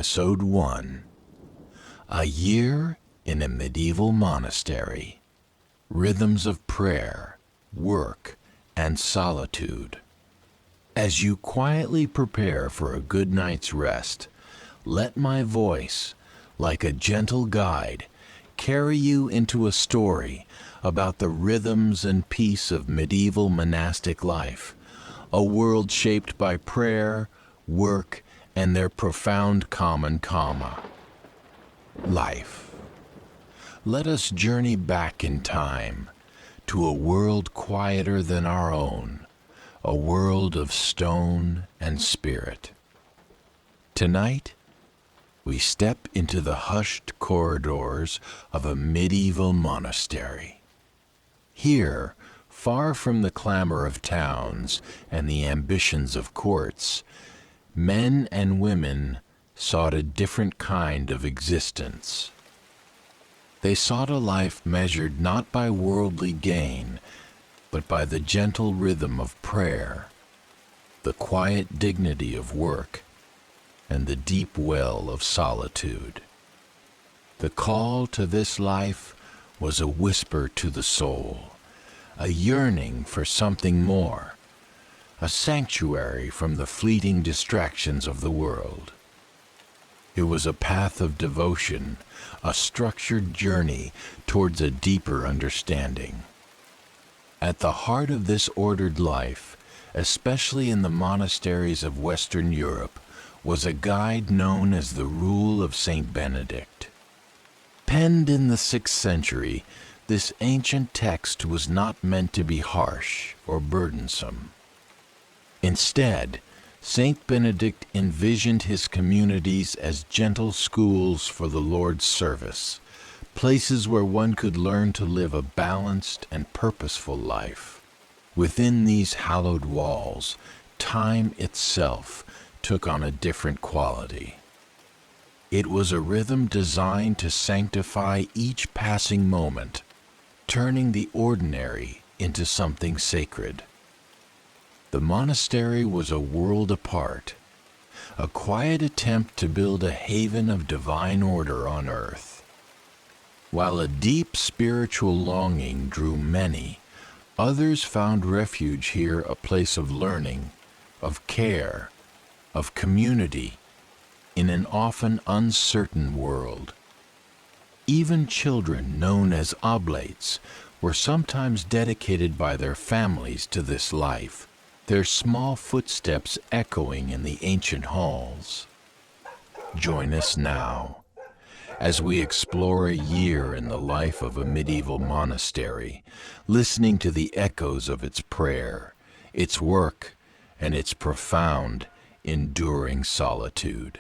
Episode 1. A Year in a Medieval Monastery. Rhythms of Prayer, Work, and Solitude. As you quietly prepare for a good night's rest, let my voice, like a gentle guide, carry you into a story about the rhythms and peace of medieval monastic life, a world shaped by prayer, work, and their profound common comma, life. Let us journey back in time to a world quieter than our own, a world of stone and spirit. Tonight, we step into the hushed corridors of a medieval monastery. Here, far from the clamor of towns and the ambitions of courts, men and women sought a different kind of existence. They sought a life measured not by worldly gain, but by the gentle rhythm of prayer, the quiet dignity of work, and the deep well of solitude. The call to this life was a whisper to the soul, a yearning for something more, a sanctuary from the fleeting distractions of the world. It was a path of devotion, a structured journey towards a deeper understanding. At the heart of this ordered life, especially in the monasteries of Western Europe, was a guide known as the Rule of Saint Benedict. Penned in the 6th century, this ancient text was not meant to be harsh or burdensome. Instead, Saint Benedict envisioned his communities as gentle schools for the Lord's service, places where one could learn to live a balanced and purposeful life. Within these hallowed walls, time itself took on a different quality. It was a rhythm designed to sanctify each passing moment, turning the ordinary into something sacred. The monastery was a world apart, a quiet attempt to build a haven of divine order on earth. While a deep spiritual longing drew many, others found refuge here, a place of learning, of care, of community, in an often uncertain world. Even children, known as oblates, were sometimes dedicated by their families to this life, their small footsteps echoing in the ancient halls. Join us now as we explore a year in the life of a medieval monastery, listening to the echoes of its prayer, its work, and its profound, enduring solitude.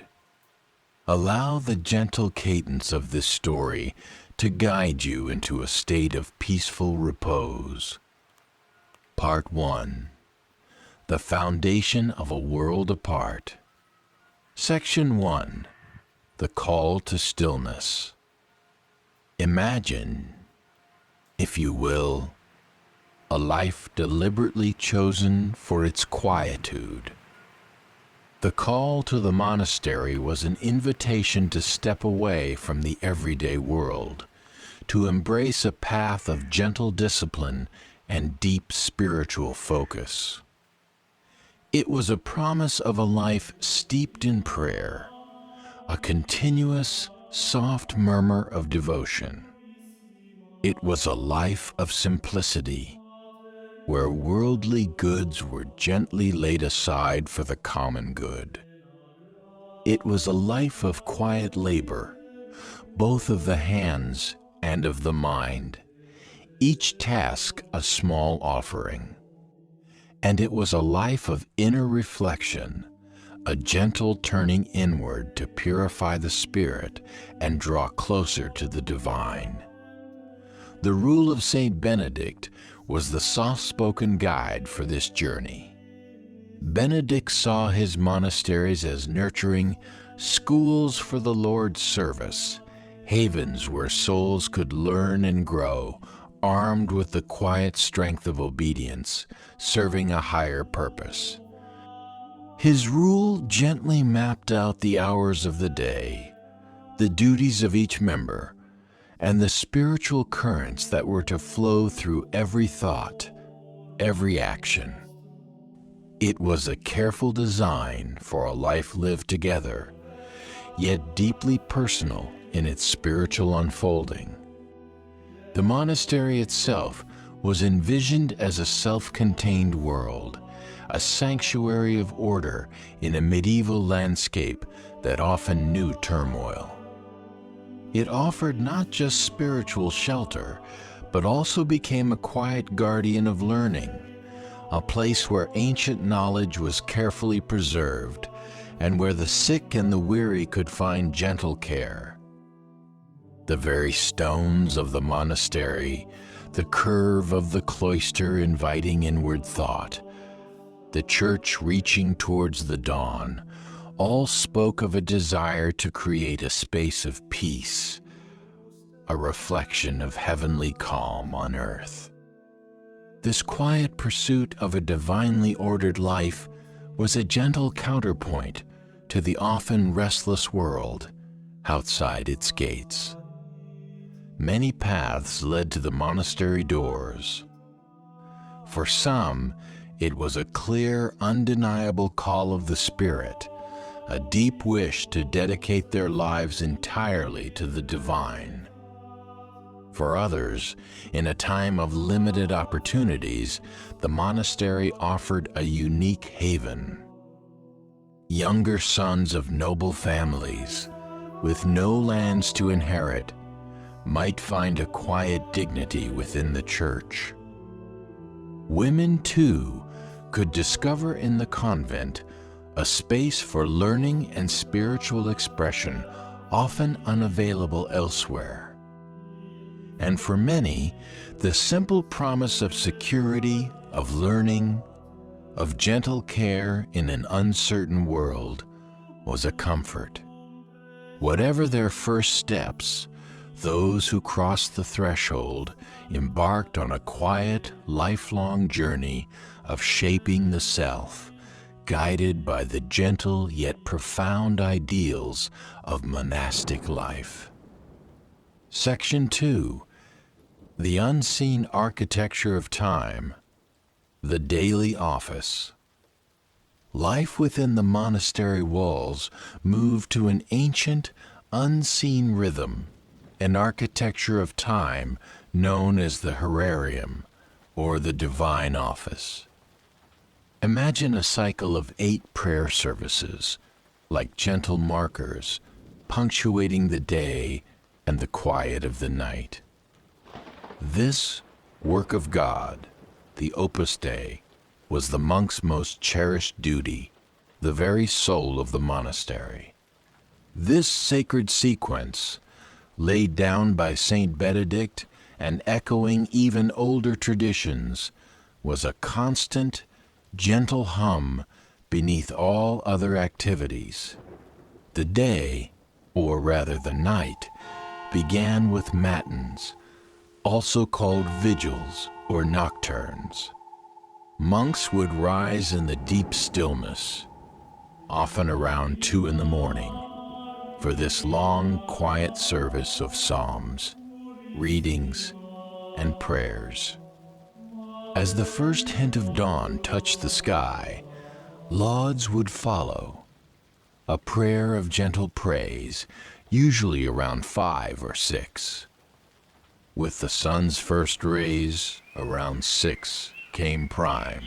Allow the gentle cadence of this story to guide you into a state of peaceful repose. Part 1. The Foundation of a World Apart. Section 1. The Call to Stillness. Imagine, if you will, a life deliberately chosen for its quietude. The call to the monastery was an invitation to step away from the everyday world, to embrace a path of gentle discipline and deep spiritual focus. It was a promise of a life steeped in prayer, a continuous, soft murmur of devotion. It was a life of simplicity, where worldly goods were gently laid aside for the common good. It was a life of quiet labor, both of the hands and of the mind, each task a small offering. And it was a life of inner reflection, a gentle turning inward to purify the spirit and draw closer to the divine. The Rule of Saint Benedict was the soft-spoken guide for this journey. Benedict saw his monasteries as nurturing schools for the Lord's service, havens where souls could learn and grow, armed with the quiet strength of obedience, serving a higher purpose. His rule gently mapped out the hours of the day, the duties of each member, and the spiritual currents that were to flow through every thought, every action. It was a careful design for a life lived together, yet deeply personal in its spiritual unfolding. The monastery itself was envisioned as a self-contained world, a sanctuary of order in a medieval landscape that often knew turmoil. It offered not just spiritual shelter, but also became a quiet guardian of learning, a place where ancient knowledge was carefully preserved and where the sick and the weary could find gentle care. The very stones of the monastery, the curve of the cloister inviting inward thought, the church reaching towards the dawn, all spoke of a desire to create a space of peace, a reflection of heavenly calm on earth. This quiet pursuit of a divinely ordered life was a gentle counterpoint to the often restless world outside its gates. Many paths led to the monastery doors. For some, it was a clear, undeniable call of the spirit, a deep wish to dedicate their lives entirely to the divine. For others, in a time of limited opportunities, the monastery offered a unique haven. Younger sons of noble families, with no lands to inherit, might find a quiet dignity within the church. Women, too, could discover in the convent a space for learning and spiritual expression often unavailable elsewhere. And for many, the simple promise of security, of learning, of gentle care in an uncertain world was a comfort. Whatever their first steps, those who crossed the threshold embarked on a quiet, lifelong journey of shaping the self, guided by the gentle yet profound ideals of monastic life. Section 2. The Unseen Architecture of Time, the Daily Office. Life within the monastery walls moved to an ancient, unseen rhythm, an architecture of time known as the Horarium, or the Divine Office. Imagine a cycle of 8 prayer services, like gentle markers, punctuating the day and the quiet of the night. This work of God, the Opus Dei, was the monk's most cherished duty, the very soul of the monastery. This sacred sequence, laid down by Saint Benedict and echoing even older traditions, was a constant, gentle hum beneath all other activities. The day, or rather the night, began with matins, also called vigils or nocturnes. Monks would rise in the deep stillness, often around 2 in the morning, for this long, quiet service of psalms, readings, and prayers. As the first hint of dawn touched the sky, lauds would follow, a prayer of gentle praise, usually around 5 or 6. With the sun's first rays, around 6, came prime.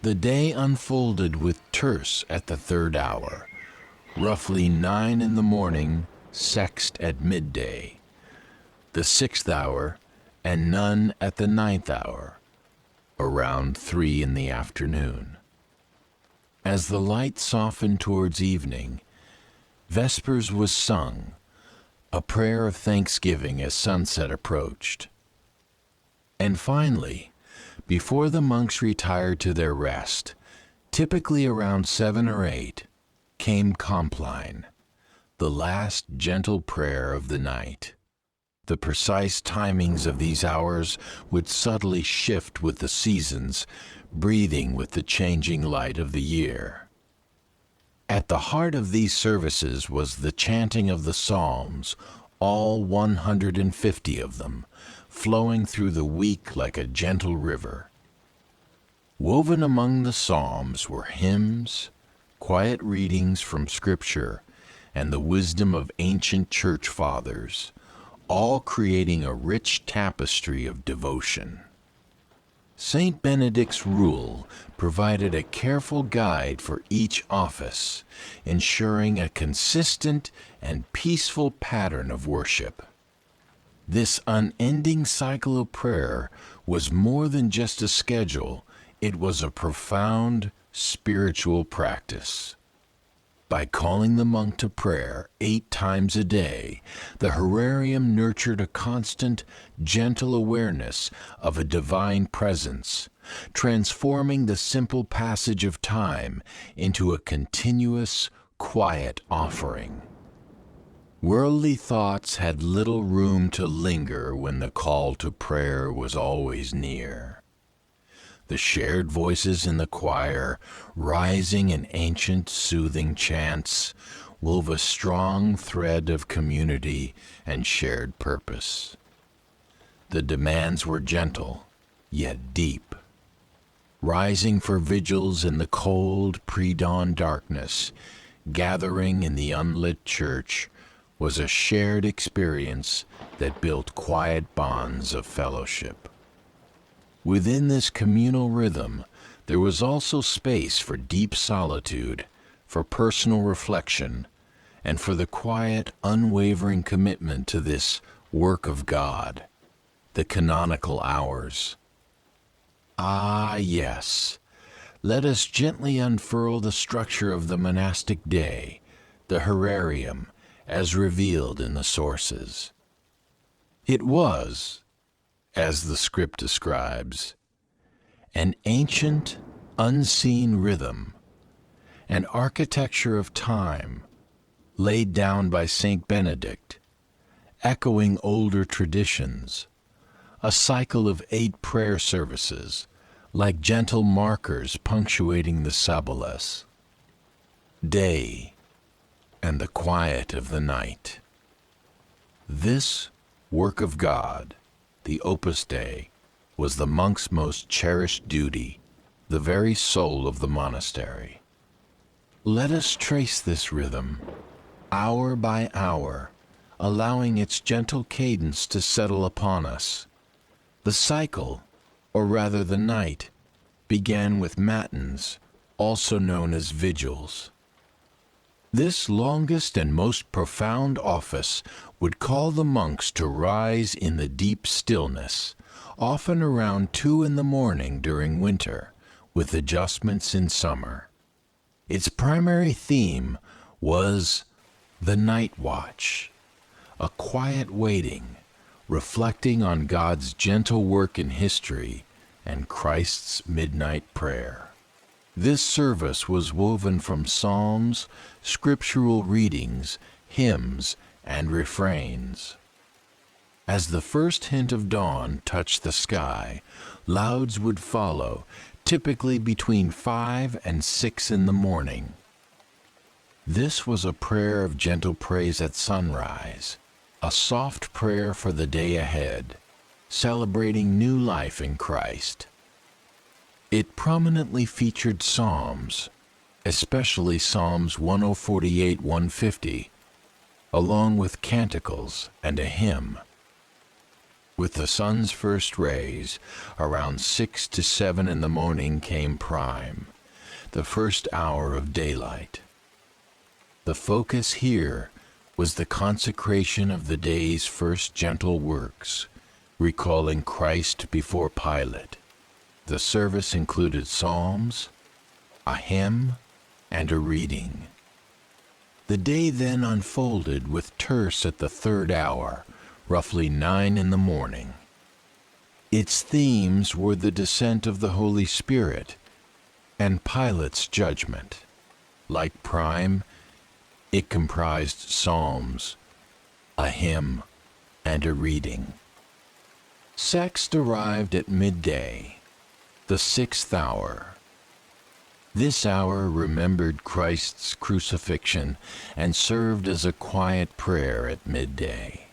The day unfolded with terce at the 3rd hour, roughly 9 in the morning, sext at midday, the 6th hour, and none at the 9th hour, around 3 in the afternoon. As the light softened towards evening, vespers was sung, a prayer of thanksgiving as sunset approached. And finally, before the monks retired to their rest, typically around 7 or 8, came compline, the last gentle prayer of the night. The precise timings of these hours would subtly shift with the seasons, breathing with the changing light of the year. At the heart of these services was the chanting of the Psalms, all 150 of them, flowing through the week like a gentle river. Woven among the Psalms were hymns, quiet readings from Scripture, and the wisdom of ancient church fathers, all creating a rich tapestry of devotion. Saint Benedict's rule provided a careful guide for each office, ensuring a consistent and peaceful pattern of worship. This unending cycle of prayer was more than just a schedule, it was a profound spiritual practice. By calling the monk to prayer 8 times a day, the Herarium nurtured a constant, gentle awareness of a divine presence, transforming the simple passage of time into a continuous, quiet offering. Worldly thoughts had little room to linger when the call to prayer was always near. The shared voices in the choir, rising in ancient soothing chants, wove a strong thread of community and shared purpose. The demands were gentle, yet deep. Rising for vigils in the cold pre-dawn darkness, gathering in the unlit church, was a shared experience that built quiet bonds of fellowship. Within this communal rhythm, there was also space for deep solitude, for personal reflection, and for the quiet, unwavering commitment to this work of God, the canonical hours. Ah, yes, let us gently unfurl the structure of the monastic day, the Herarium, as revealed in the sources. It was, as the script describes, an ancient, unseen rhythm, an architecture of time laid down by Saint Benedict, echoing older traditions, a cycle of 8 prayer services, like gentle markers punctuating the Sabbaths. Day and the quiet of the night. This work of God, the Opus Dei, was the monk's most cherished duty, the very soul of the monastery. Let us trace this rhythm, hour by hour, allowing its gentle cadence to settle upon us. The cycle, or rather the night, began with matins, also known as vigils. This longest and most profound office would call the monks to rise in the deep stillness, often around 2 in the morning during winter, with adjustments in summer. Its primary theme was the night watch, a quiet waiting, reflecting on God's gentle work in history and Christ's midnight prayer. This service was woven from psalms, scriptural readings, hymns, and refrains. As the first hint of dawn touched the sky, lauds would follow, typically between 5 and 6 in the morning. This was a prayer of gentle praise at sunrise, a soft prayer for the day ahead, celebrating new life in Christ. It prominently featured psalms, especially Psalms 148-150, along with canticles and a hymn. With the sun's first rays, around 6 to 7 in the morning came prime, the first hour of daylight. The focus here was the consecration of the day's first gentle works, recalling Christ before Pilate. The service included psalms, a hymn, and a reading. The day then unfolded with terce at the 3rd hour, roughly 9 in the morning. Its themes were the descent of the Holy Spirit and Pilate's judgment. Like prime, it comprised psalms, a hymn, and a reading. Sext arrived at midday, the 6th hour. This hour remembered Christ's crucifixion and served as a quiet prayer at midday.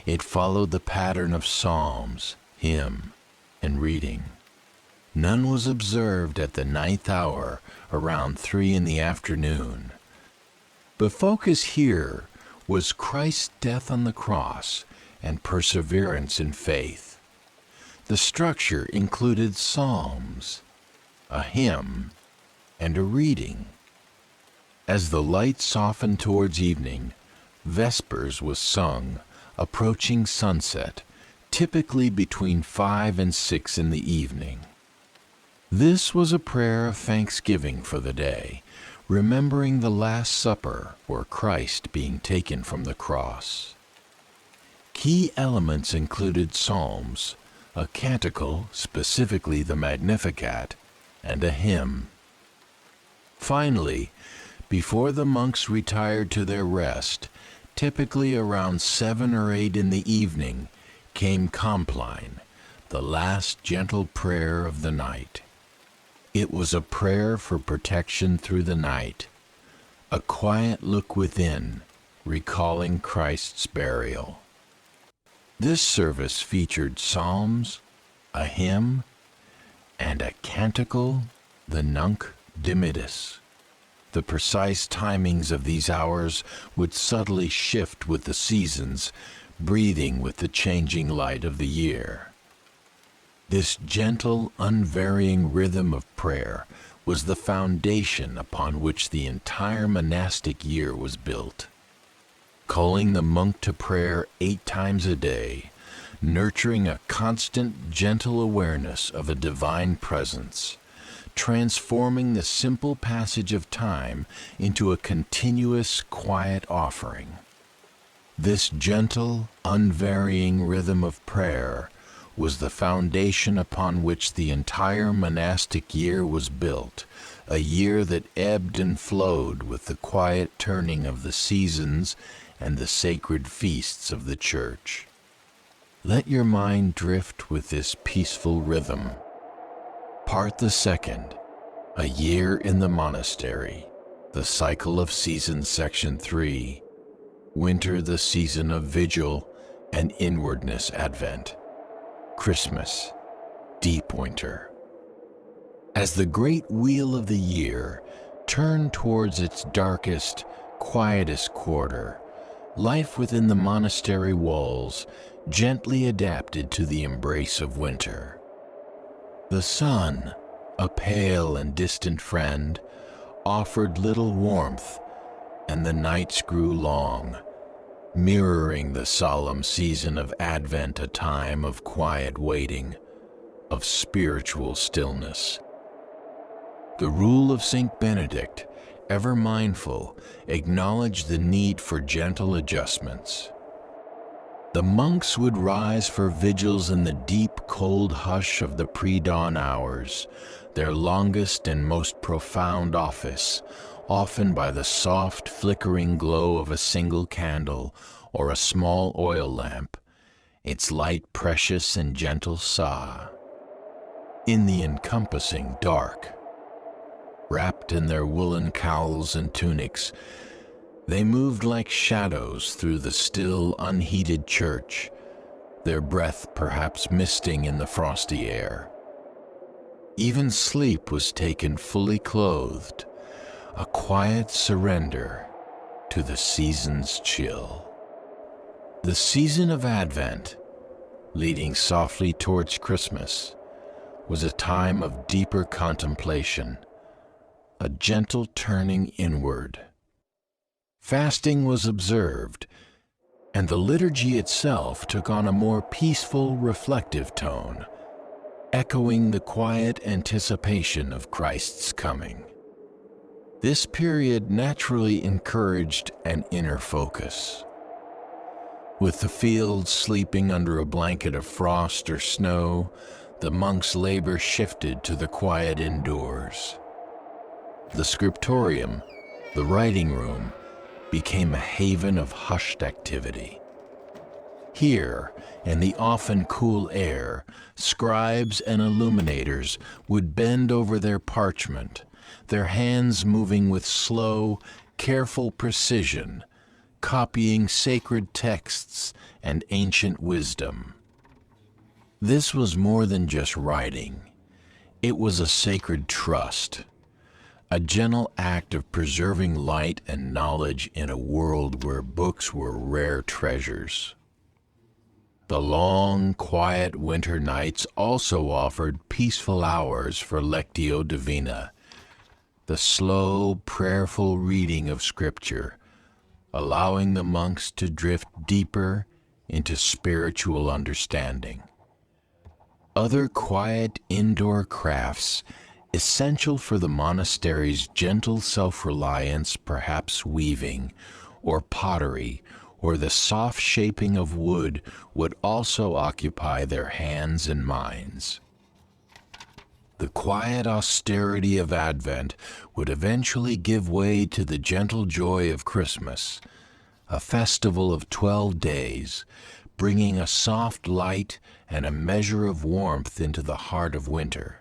It followed the pattern of psalms, hymn, and reading. None was observed at the 9th hour around 3 in the afternoon. The focus here was Christ's death on the cross and perseverance in faith. The structure included psalms, a hymn, and a reading. As the light softened towards evening, Vespers was sung, approaching sunset, typically between 5 and 6 in the evening. This was a prayer of thanksgiving for the day, remembering the Last Supper or Christ being taken from the cross. Key elements included psalms, a canticle, specifically the Magnificat, and a hymn. Finally, before the monks retired to their rest, typically around 7 or 8 in the evening, came Compline, the last gentle prayer of the night. It was a prayer for protection through the night, a quiet look within, recalling Christ's burial. This service featured psalms, a hymn, and a canticle, the Nunc Dimittis. The precise timings of these hours would subtly shift with the seasons, breathing with the changing light of the year. This gentle, unvarying rhythm of prayer was the foundation upon which the entire monastic year was built. Calling the monk to prayer 8 times a day, nurturing a constant, gentle awareness of a divine presence, transforming the simple passage of time into a continuous, quiet offering. This gentle, unvarying rhythm of prayer was the foundation upon which the entire monastic year was built, a year that ebbed and flowed with the quiet turning of the seasons and the sacred feasts of the Church. Let your mind drift with this peaceful rhythm. Part the 2nd, A Year in the Monastery, The Cycle of Seasons, Section 3, Winter, the Season of Vigil and Inwardness, Advent, Christmas, Deep Winter. As the great wheel of the year turned towards its darkest, quietest quarter, life within the monastery walls gently adapted to the embrace of winter. The sun, a pale and distant friend, offered little warmth, and the nights grew long, mirroring the solemn season of Advent, a time of quiet waiting, of spiritual stillness. The rule of Saint Benedict, ever mindful, acknowledged the need for gentle adjustments. The monks would rise for vigils in the deep, cold hush of the pre-dawn hours, their longest and most profound office, often by the soft, flickering glow of a single candle or a small oil lamp, its light precious and gentle sigh. In the encompassing dark, wrapped in their woolen cowls and tunics, they moved like shadows through the still, unheated church, their breath perhaps misting in the frosty air. Even sleep was taken fully clothed, a quiet surrender to the season's chill. The season of Advent, leading softly towards Christmas, was a time of deeper contemplation, a gentle turning inward. Fasting was observed, and the liturgy itself took on a more peaceful, reflective tone, echoing the quiet anticipation of Christ's coming. This period naturally encouraged an inner focus. With the fields sleeping under a blanket of frost or snow, the monks' labor shifted to the quiet indoors. The scriptorium, the writing room, became a haven of hushed activity. Here, in the often cool air, scribes and illuminators would bend over their parchment, their hands moving with slow, careful precision, copying sacred texts and ancient wisdom. This was more than just writing. It was a sacred trust, a gentle act of preserving light and knowledge in a world where books were rare treasures. The long, quiet winter nights also offered peaceful hours for Lectio Divina, the slow, prayerful reading of Scripture, allowing the monks to drift deeper into spiritual understanding. Other quiet indoor crafts essential for the monastery's gentle self-reliance, perhaps weaving, or pottery, or the soft shaping of wood, would also occupy their hands and minds. The quiet austerity of Advent would eventually give way to the gentle joy of Christmas, a festival of 12 days, bringing a soft light and a measure of warmth into the heart of winter.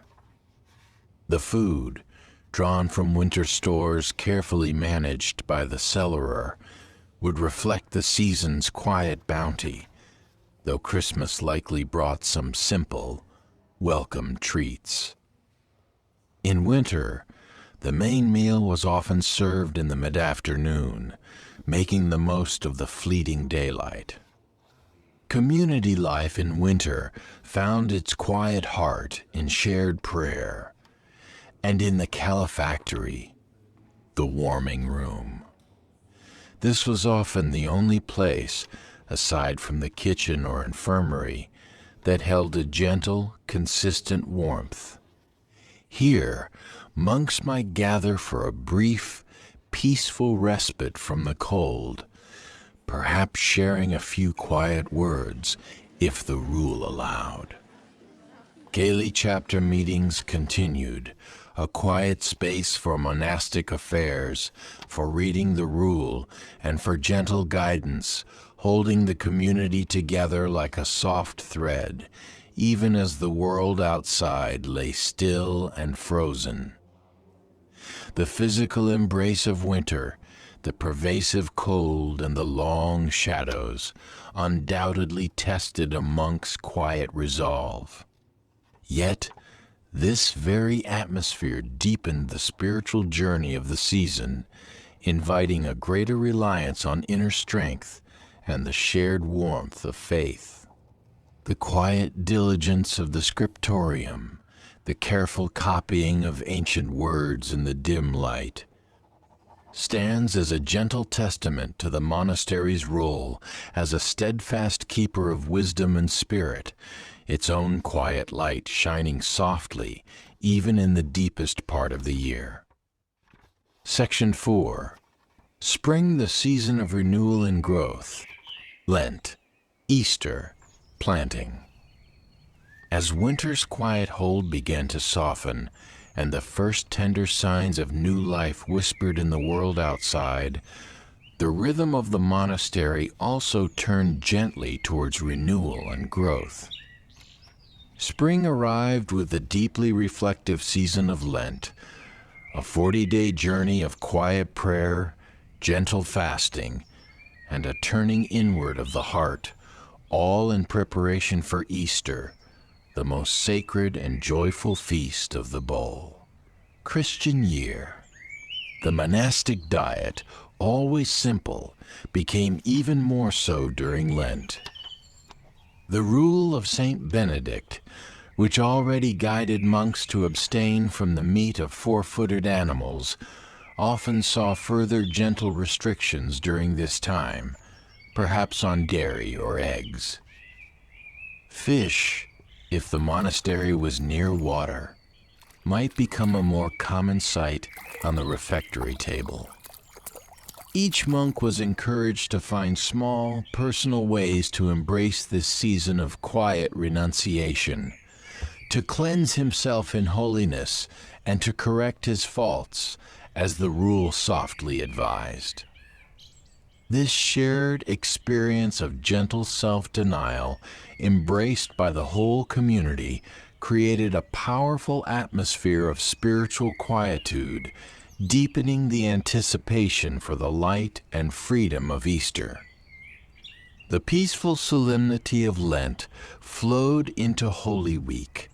The food, drawn from winter stores carefully managed by the cellarer, would reflect the season's quiet bounty, though Christmas likely brought some simple, welcome treats. In winter, the main meal was often served in the mid-afternoon, making the most of the fleeting daylight. Community life in winter found its quiet heart in shared prayer, and in the calefactory, the warming room. This was often the only place, aside from the kitchen or infirmary, that held a gentle, consistent warmth. Here, monks might gather for a brief, peaceful respite from the cold, perhaps sharing a few quiet words, if the rule allowed. Gaily chapter meetings continued, a quiet space for monastic affairs, for reading the rule, and for gentle guidance, holding the community together like a soft thread, even as the world outside lay still and frozen. The physical embrace of winter, the pervasive cold and the long shadows, undoubtedly tested a monk's quiet resolve. Yet, this very atmosphere deepened the spiritual journey of the season, inviting a greater reliance on inner strength and the shared warmth of faith. The quiet diligence of the scriptorium, the careful copying of ancient words in the dim light, stands as a gentle testament to the monastery's role as a steadfast keeper of wisdom and spirit, its own quiet light shining softly even in the deepest part of the year. Section 4. Spring, the season of renewal and growth. Lent, Easter, planting. As winter's quiet hold began to soften, and the first tender signs of new life whispered in the world outside, the rhythm of the monastery also turned gently towards renewal and growth. Spring arrived with the deeply reflective season of Lent, a 40-day journey of quiet prayer, gentle fasting, and a turning inward of the heart, all in preparation for Easter, the most sacred and joyful feast of the bowl. Christian year. The monastic diet, always simple, became even more so during Lent. The rule of Saint Benedict, which already guided monks to abstain from the meat of four-footed animals, often saw further gentle restrictions during this time, perhaps on dairy or eggs. Fish, if the monastery was near water, might become a more common sight on the refectory table. Each monk was encouraged to find small, personal ways to embrace this season of quiet renunciation, to cleanse himself in holiness, and to correct his faults, as the rule softly advised. This shared experience of gentle self-denial, embraced by the whole community, created a powerful atmosphere of spiritual quietude, deepening the anticipation for the light and freedom of Easter. The peaceful solemnity of Lent flowed into Holy Week,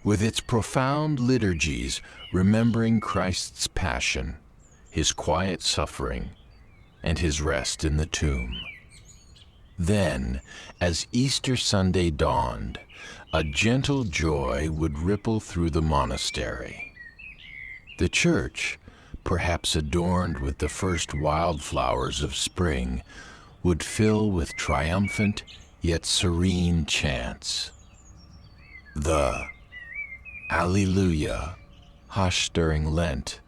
with its profound liturgies remembering Christ's passion, his quiet suffering, and his rest in the tomb. Then, as Easter Sunday dawned, a gentle joy would ripple through the monastery. The church, perhaps adorned with the first wildflowers of spring, would fill with triumphant yet serene chants. The Alleluia, hushed during Lent,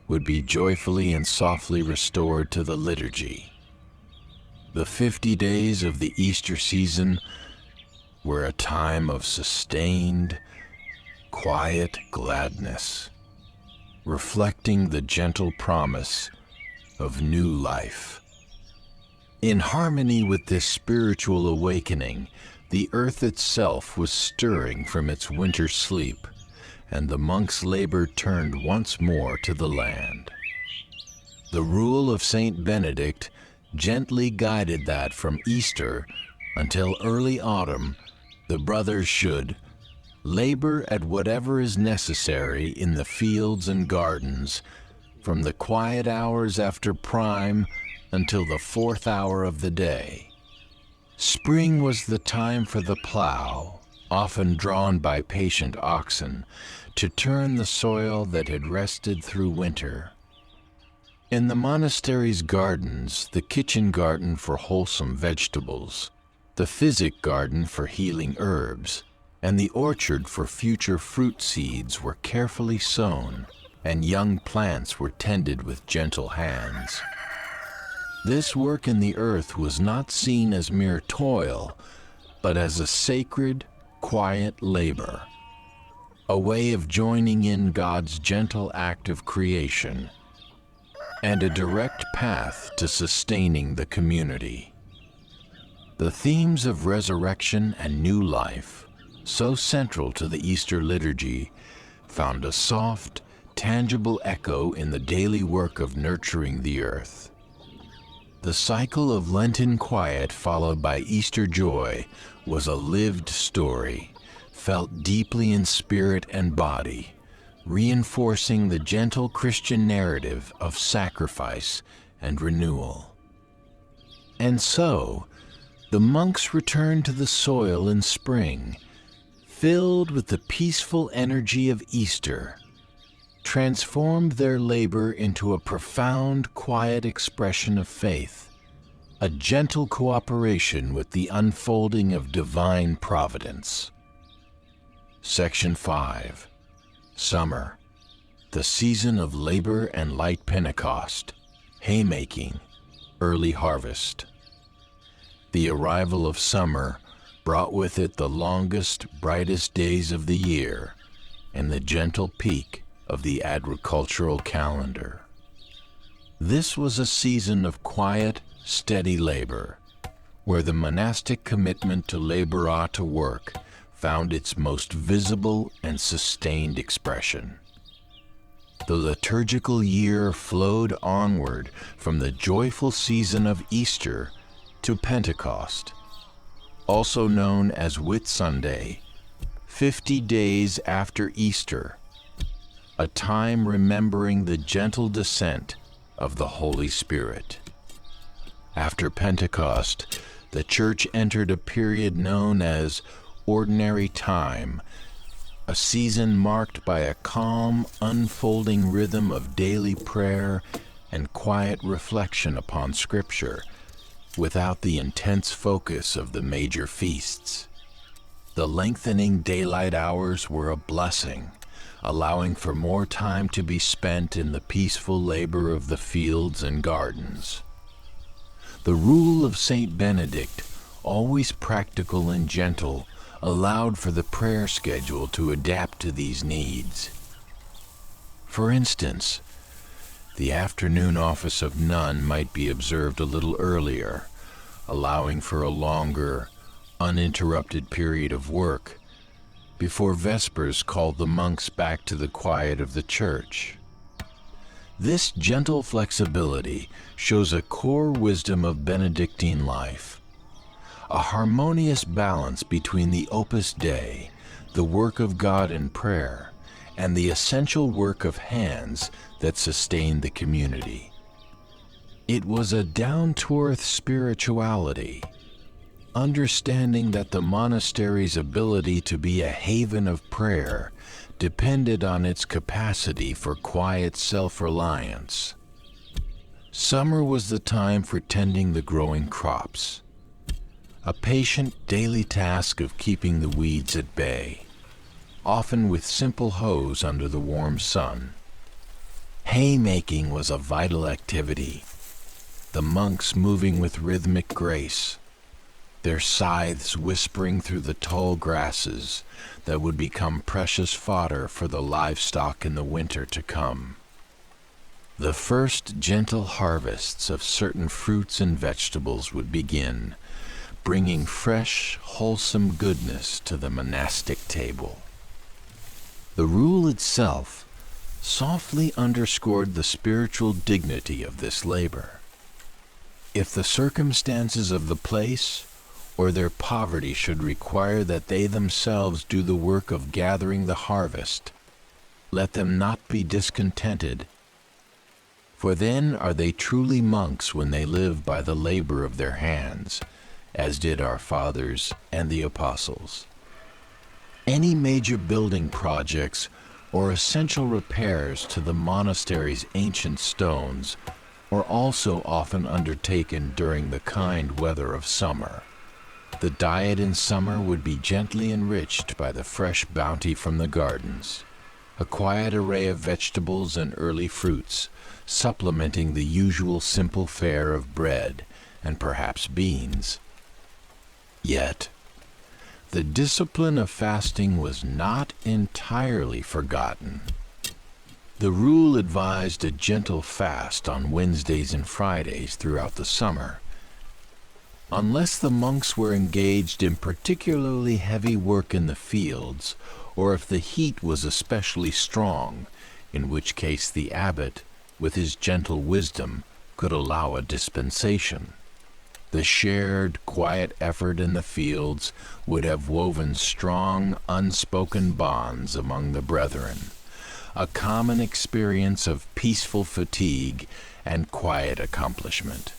would be joyfully and softly restored to the liturgy. The 50 days of the Easter season were a time of sustained, quiet gladness, reflecting the gentle promise of new life. In harmony with this spiritual awakening, the earth itself was stirring from its winter sleep, and the monks' labor turned once more to the land. The rule of Saint Benedict gently guided that from Easter until early autumn, the brothers should labor at whatever is necessary in the fields and gardens, from the quiet hours after prime until the 4th hour of the day. Spring was the time for the plow, often drawn by patient oxen, to turn the soil that had rested through winter. In the monastery's gardens, the kitchen garden for wholesome vegetables, the physic garden for healing herbs, and the orchard for future fruit seeds were carefully sown, and young plants were tended with gentle hands. This work in the earth was not seen as mere toil, but as a sacred, quiet labor, a way of joining in God's gentle act of creation, and a direct path to sustaining the community. The themes of resurrection and new life, so central to the Easter liturgy, found a soft, tangible echo in the daily work of nurturing the earth. The cycle of Lenten quiet followed by Easter joy was a lived story, felt deeply in spirit and body, reinforcing the gentle Christian narrative of sacrifice and renewal. And so, the monks returned to the soil in spring, filled with the peaceful energy of Easter, transformed their labor into a profound, quiet expression of faith, a gentle cooperation with the unfolding of divine providence. Section 5. Summer, the season of labor and light Pentecost, haymaking, early harvest. The arrival of summer brought with it the longest, brightest days of the year and the gentle peak of the agricultural calendar. This was a season of quiet, steady labor, where the monastic commitment to labor to work found its most visible and sustained expression. The liturgical year flowed onward from the joyful season of Easter to Pentecost, also known as Whitsunday, 50 days after Easter, a time remembering the gentle descent of the Holy Spirit. After Pentecost, the Church entered a period known as Ordinary Time, a season marked by a calm, unfolding rhythm of daily prayer and quiet reflection upon Scripture, without the intense focus of the major feasts. The lengthening daylight hours were a blessing, allowing for more time to be spent in the peaceful labor of the fields and gardens. The rule of Saint Benedict, always practical and gentle, allowed for the prayer schedule to adapt to these needs. For instance, The afternoon office of nun might be observed a little earlier, allowing for a longer, uninterrupted period of work before Vespers called the monks back to the quiet of the church. This gentle flexibility shows a core wisdom of Benedictine life, a harmonious balance between the Opus Dei, the work of God in prayer, and the essential work of hands that sustained the community. It was a down-to-earth spirituality, understanding that the monastery's ability to be a haven of prayer depended on its capacity for quiet self-reliance. Summer was the time for tending the growing crops, a patient daily task of keeping the weeds at bay, often with simple hoes under the warm sun. Haymaking was a vital activity, the monks moving with rhythmic grace, their scythes whispering through the tall grasses that would become precious fodder for the livestock in the winter to come. The first gentle harvests of certain fruits and vegetables would begin, bringing fresh, wholesome goodness to the monastic table. The rule itself softly underscored the spiritual dignity of this labor. If the circumstances of the place or their poverty should require that they themselves do the work of gathering the harvest, let them not be discontented, for then are they truly monks when they live by the labor of their hands, as did our fathers and the apostles. Any major building projects or essential repairs to the monastery's ancient stones were also often undertaken during the kind weather of summer. The diet in summer would be gently enriched by the fresh bounty from the gardens, a quiet array of vegetables and early fruits, supplementing the usual simple fare of bread and perhaps beans. Yet, the discipline of fasting was not entirely forgotten. The rule advised a gentle fast on Wednesdays and Fridays throughout the summer, unless the monks were engaged in particularly heavy work in the fields, or if the heat was especially strong, in which case the abbot, with his gentle wisdom, could allow a dispensation. The shared, quiet effort in the fields would have woven strong, unspoken bonds among the brethren, a common experience of peaceful fatigue and quiet accomplishment.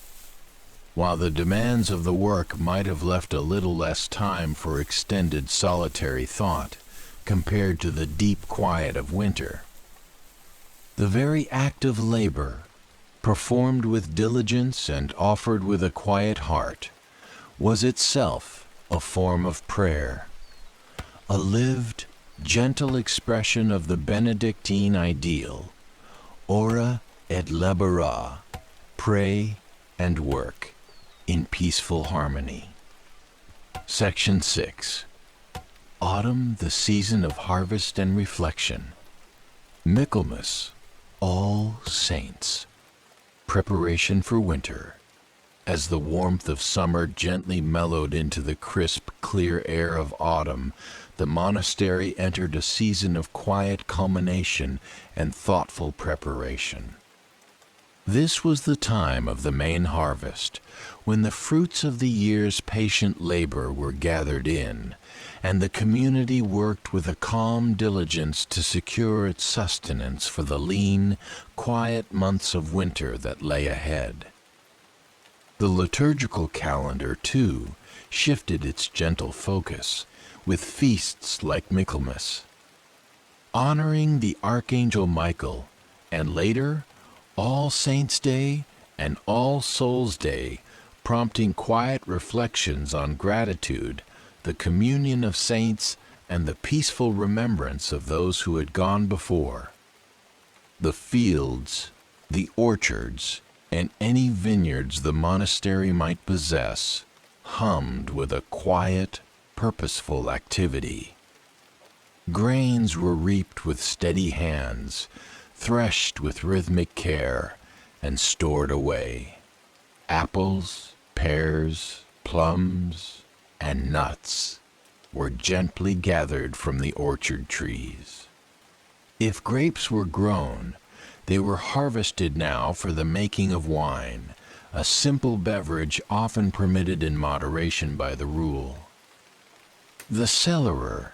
While the demands of the work might have left a little less time for extended solitary thought compared to the deep quiet of winter, the very act of labor, performed with diligence and offered with a quiet heart, was itself a form of prayer, a lived, gentle expression of the Benedictine ideal, ora et labora, pray and work, in peaceful harmony. Section 6. Autumn, the season of harvest and reflection. Michaelmas, All Saints. Preparation for winter. As the warmth of summer gently mellowed into the crisp, clear air of autumn, the monastery entered a season of quiet culmination and thoughtful preparation. This was the time of the main harvest, when the fruits of the year's patient labor were gathered in, and the community worked with a calm diligence to secure its sustenance for the lean, quiet months of winter that lay ahead. The liturgical calendar, too, shifted its gentle focus, with feasts like Michaelmas, honoring the Archangel Michael, and later, All Saints' Day and All Souls' Day, prompting quiet reflections on gratitude, the communion of saints, and the peaceful remembrance of those who had gone before. The fields, the orchards, and any vineyards the monastery might possess hummed with a quiet, purposeful activity. Grains were reaped with steady hands, threshed with rhythmic care and stored away. Apples, pears, plums, and nuts were gently gathered from the orchard trees. If grapes were grown, they were harvested now for the making of wine, a simple beverage often permitted in moderation by the rule. The cellarer,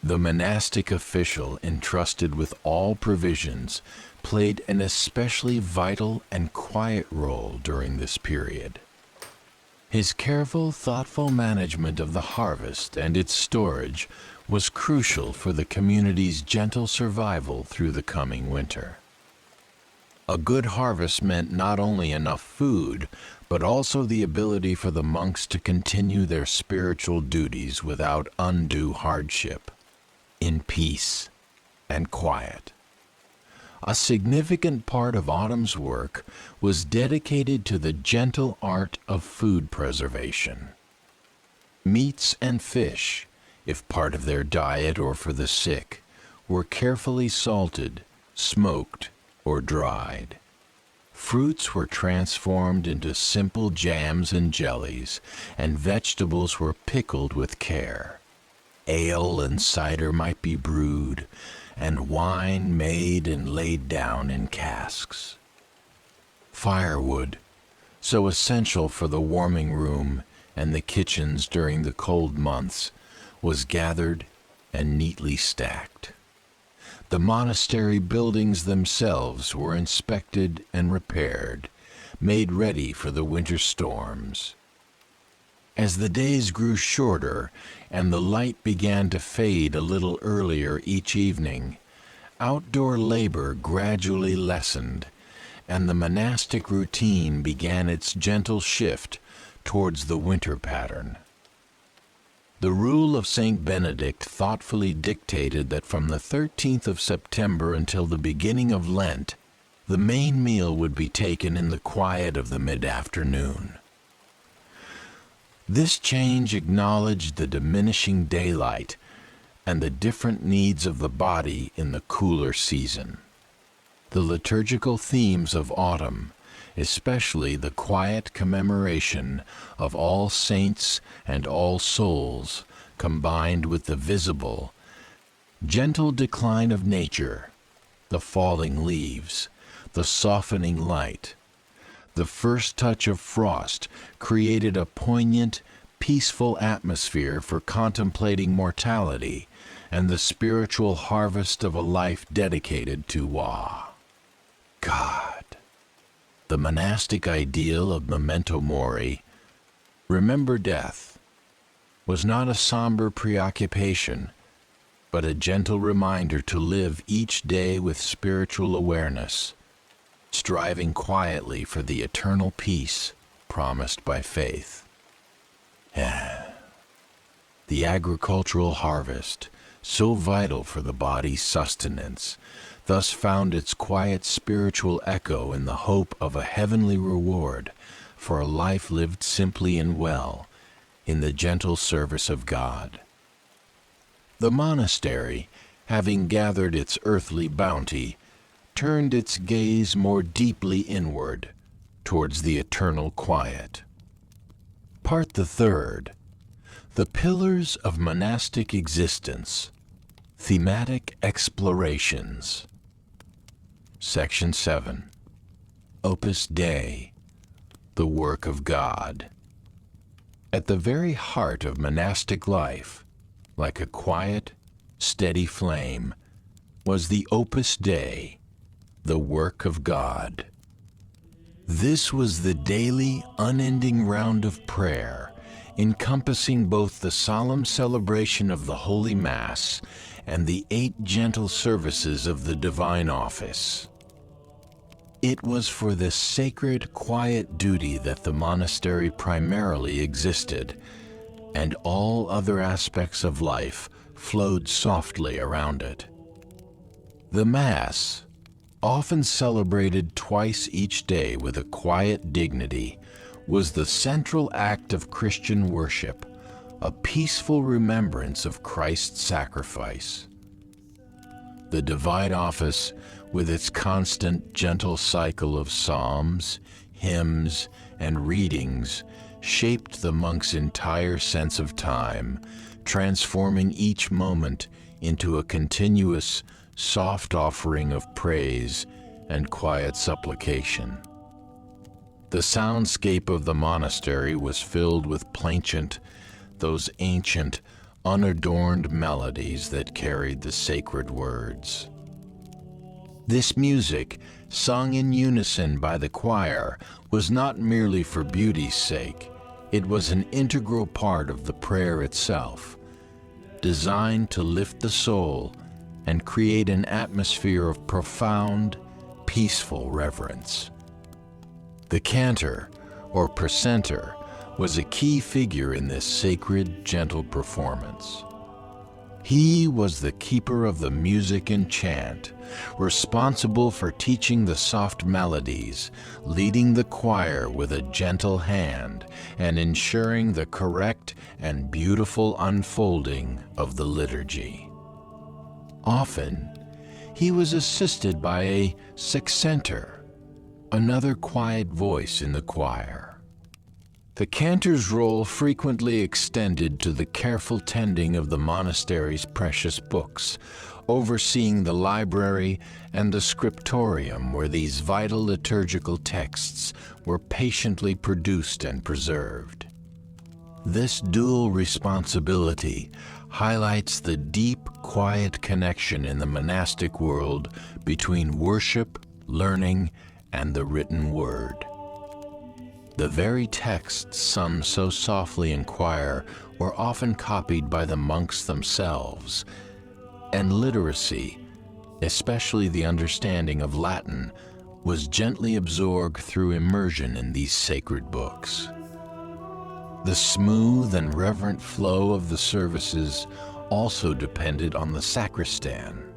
the monastic official entrusted with all provisions, played an especially vital and quiet role during this period. His careful, thoughtful management of the harvest and its storage was crucial for the community's gentle survival through the coming winter. A good harvest meant not only enough food, but also the ability for the monks to continue their spiritual duties without undue hardship, in peace and quiet. A significant part of autumn's work was dedicated to the gentle art of food preservation. Meats and fish, if part of their diet or for the sick, were carefully salted, smoked, or dried. Fruits were transformed into simple jams and jellies, and vegetables were pickled with care. Ale and cider might be brewed, and wine made and laid down in casks. Firewood, so essential for the warming room and the kitchens during the cold months, was gathered and neatly stacked. The monastery buildings themselves were inspected and repaired, made ready for the winter storms. As the days grew shorter and the light began to fade a little earlier each evening, outdoor labor gradually lessened, and the monastic routine began its gentle shift towards the winter pattern. The rule of Saint Benedict thoughtfully dictated that from the 13th of September until the beginning of Lent, the main meal would be taken in the quiet of the mid-afternoon. This change acknowledged the diminishing daylight and the different needs of the body in the cooler season. The liturgical themes of autumn, especially the quiet commemoration of all saints and all souls, combined with the visible, gentle decline of nature, the falling leaves, the softening light, the first touch of frost, created a poignant, peaceful atmosphere for contemplating mortality and the spiritual harvest of a life dedicated to God. The monastic ideal of memento mori, remember death, was not a somber preoccupation, but a gentle reminder to live each day with spiritual awareness, striving quietly for the eternal peace promised by faith. The agricultural harvest, so vital for the body's sustenance, thus found its quiet spiritual echo in the hope of a heavenly reward for a life lived simply and well in the gentle service of God. The monastery, having gathered its earthly bounty, turned its gaze more deeply inward towards the eternal quiet. Part the third, the pillars of monastic existence, thematic explorations. Section 7. Opus Dei, the work of God. At the very heart of monastic life, like a quiet, steady flame, was the Opus Dei, the work of God. This was the daily, unending round of prayer, encompassing both the solemn celebration of the Holy Mass and the 8 gentle services of the divine office. It was for this sacred, quiet duty that the monastery primarily existed, and all other aspects of life flowed softly around it. The Mass, often celebrated twice each day with a quiet dignity, was the central act of Christian worship, a peaceful remembrance of Christ's sacrifice. The divine office, with its constant gentle cycle of psalms, hymns, and readings, shaped the monk's entire sense of time, transforming each moment into a continuous, soft offering of praise and quiet supplication. The soundscape of the monastery was filled with plainchant, those ancient, unadorned melodies that carried the sacred words. This music, sung in unison by the choir, was not merely for beauty's sake. It was an integral part of the prayer itself, designed to lift the soul and create an atmosphere of profound, peaceful reverence. The cantor, or precentor, was a key figure in this sacred, gentle performance. He was the keeper of the music and chant, responsible for teaching the soft melodies, leading the choir with a gentle hand, and ensuring the correct and beautiful unfolding of the liturgy. Often, he was assisted by a sexcentor, another quiet voice in the choir. The cantor's role frequently extended to the careful tending of the monastery's precious books, overseeing the library and the scriptorium where these vital liturgical texts were patiently produced and preserved. This dual responsibility highlights the deep, quiet connection in the monastic world between worship, learning, and the written word. The very texts sung so softly in choir were often copied by the monks themselves, and literacy, especially the understanding of Latin, was gently absorbed through immersion in these sacred books. The smooth and reverent flow of the services also depended on the sacristan.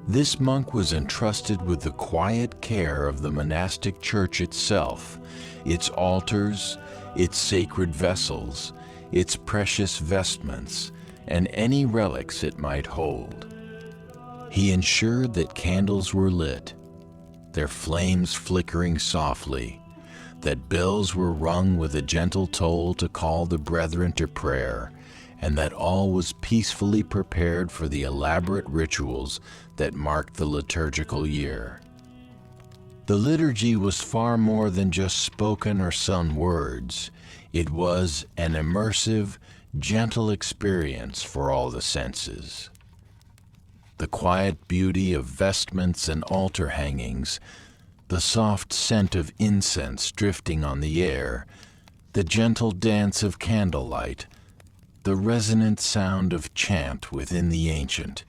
This monk was entrusted with the quiet care of the monastic church itself, its altars, its sacred vessels, its precious vestments, and any relics it might hold. He ensured that candles were lit, their flames flickering softly, that bells were rung with a gentle toll to call the brethren to prayer, and that all was peacefully prepared for the elaborate rituals that marked the liturgical year. The liturgy was far more than just spoken or sung words. It was an immersive, gentle experience for all the senses. The quiet beauty of vestments and altar hangings, the soft scent of incense drifting on the air, the gentle dance of candlelight, the resonant sound of chant within the ancient,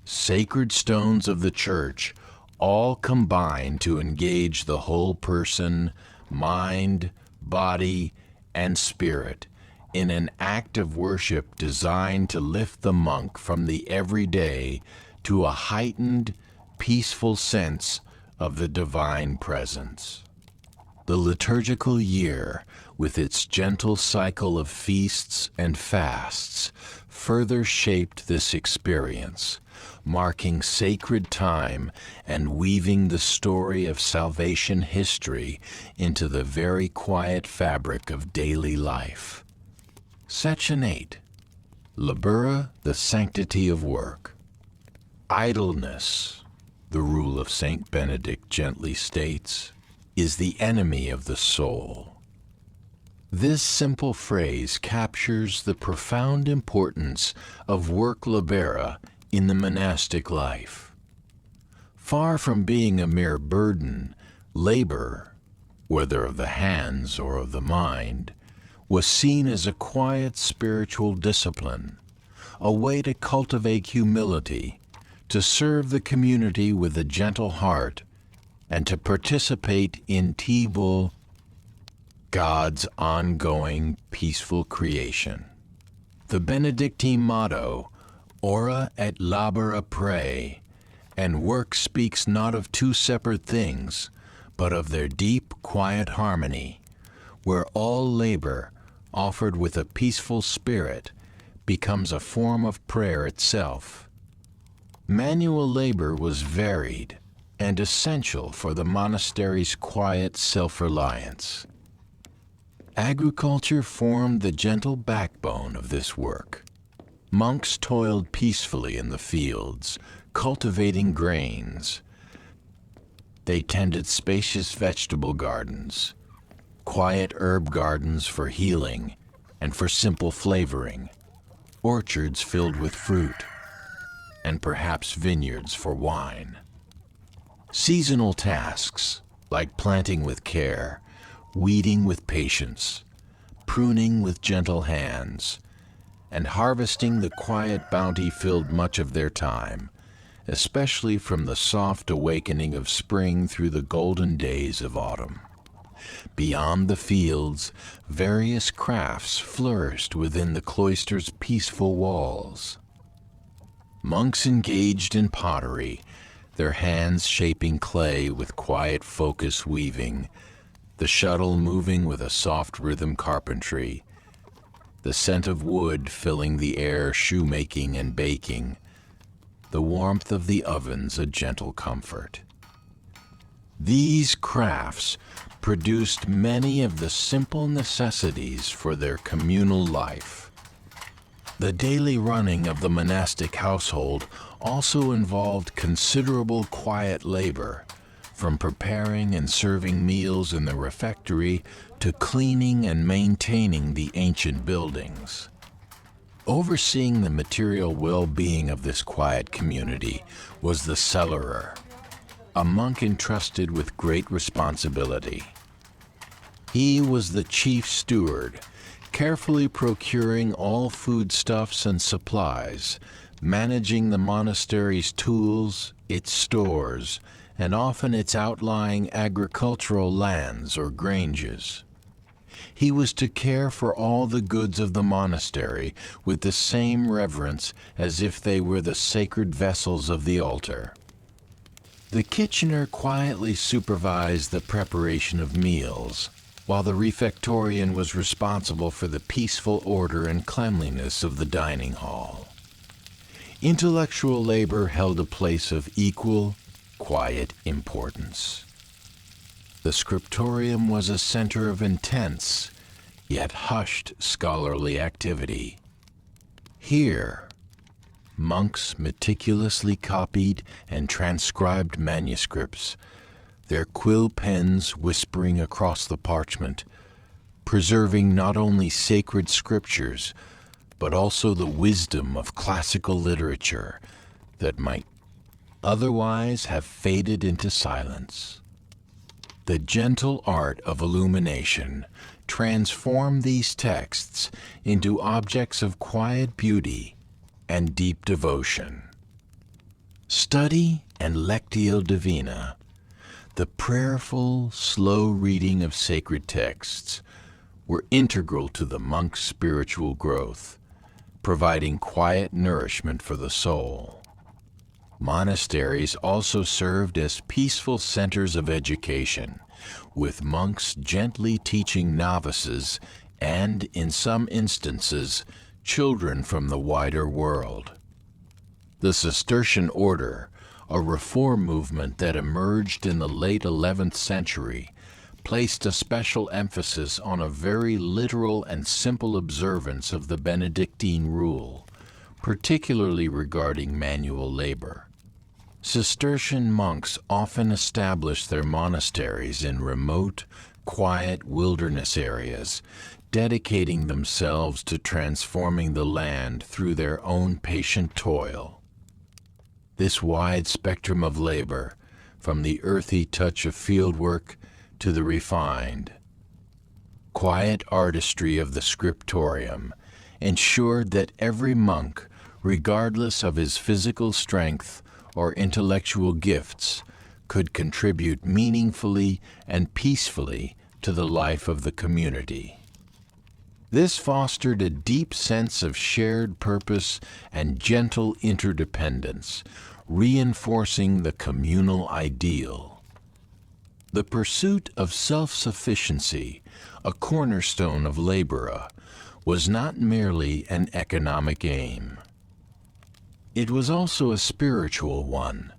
sacred stones of the church all combine to engage the whole person, mind, body, and spirit in an act of worship designed to lift the monk from the everyday to a heightened, peaceful sense of the divine presence. The liturgical year, with its gentle cycle of feasts and fasts, further shaped this experience, marking sacred time and weaving the story of salvation history into the very quiet fabric of daily life. Section 8. Labora, the sanctity of work. Idleness, the rule of Saint Benedict gently states, is the enemy of the soul. This simple phrase captures the profound importance of work labora in the monastic life. Far from being a mere burden, labor, whether of the hands or of the mind, was seen as a quiet spiritual discipline, a way to cultivate humility, to serve the community with a gentle heart, and to participate in Tibul, God's ongoing peaceful creation. The Benedictine motto, Ora et labora prae, and work speaks not of two separate things, but of their deep, quiet harmony, where all labor, offered with a peaceful spirit, becomes a form of prayer itself. Manual labor was varied and essential for the monastery's quiet self-reliance. Agriculture formed the gentle backbone of this work. Monks toiled peacefully in the fields, cultivating grains. They tended spacious vegetable gardens, quiet herb gardens for healing and for simple flavoring, orchards filled with fruit, and perhaps vineyards for wine. Seasonal tasks, like planting with care, weeding with patience, pruning with gentle hands, and harvesting the quiet bounty filled much of their time, especially from the soft awakening of spring through the golden days of autumn. Beyond the fields, various crafts flourished within the cloister's peaceful walls. Monks engaged in pottery, their hands shaping clay with quiet focus weaving, the shuttle moving with a soft rhythm carpentry, the scent of wood filling the air shoemaking and baking, the warmth of the ovens a gentle comfort. These crafts produced many of the simple necessities for their communal life. The daily running of the monastic household also involved considerable quiet labor, from preparing and serving meals in the refectory to cleaning and maintaining the ancient buildings. Overseeing the material well-being of this quiet community was the cellarer, a monk entrusted with great responsibility. He was the chief steward, carefully procuring all foodstuffs and supplies, managing the monastery's tools, its stores, and often its outlying agricultural lands or granges. He was to care for all the goods of the monastery with the same reverence as if they were the sacred vessels of the altar. The kitchener quietly supervised the preparation of meals, while the refectorian was responsible for the peaceful order and cleanliness of the dining hall. Intellectual labor held a place of equal, quiet importance. The scriptorium was a center of intense, yet hushed scholarly activity. Here, monks meticulously copied and transcribed manuscripts, their quill pens whispering across the parchment, preserving not only sacred scriptures, but also the wisdom of classical literature that might otherwise have faded into silence. The gentle art of illumination transformed these texts into objects of quiet beauty and deep devotion. Study and lectio divina, the prayerful, slow reading of sacred texts, were integral to the monk's spiritual growth, providing quiet nourishment for the soul. Monasteries also served as peaceful centers of education, with monks gently teaching novices and, in some instances, children from the wider world. The Cistercian order, a reform movement that emerged in the late 11th century, placed a special emphasis on a very literal and simple observance of the Benedictine rule, particularly regarding manual labor. Cistercian monks often established their monasteries in remote, quiet wilderness areas, dedicating themselves to transforming the land through their own patient toil. This wide spectrum of labor, from the earthy touch of fieldwork to the refined, quiet artistry of the scriptorium, ensured that every monk, regardless of his physical strength or intellectual gifts, could contribute meaningfully and peacefully to the life of the community. This fostered a deep sense of shared purpose and gentle interdependence, reinforcing the communal ideal. The pursuit of self-sufficiency, a cornerstone of labora, was not merely an economic aim. It was also a spiritual one,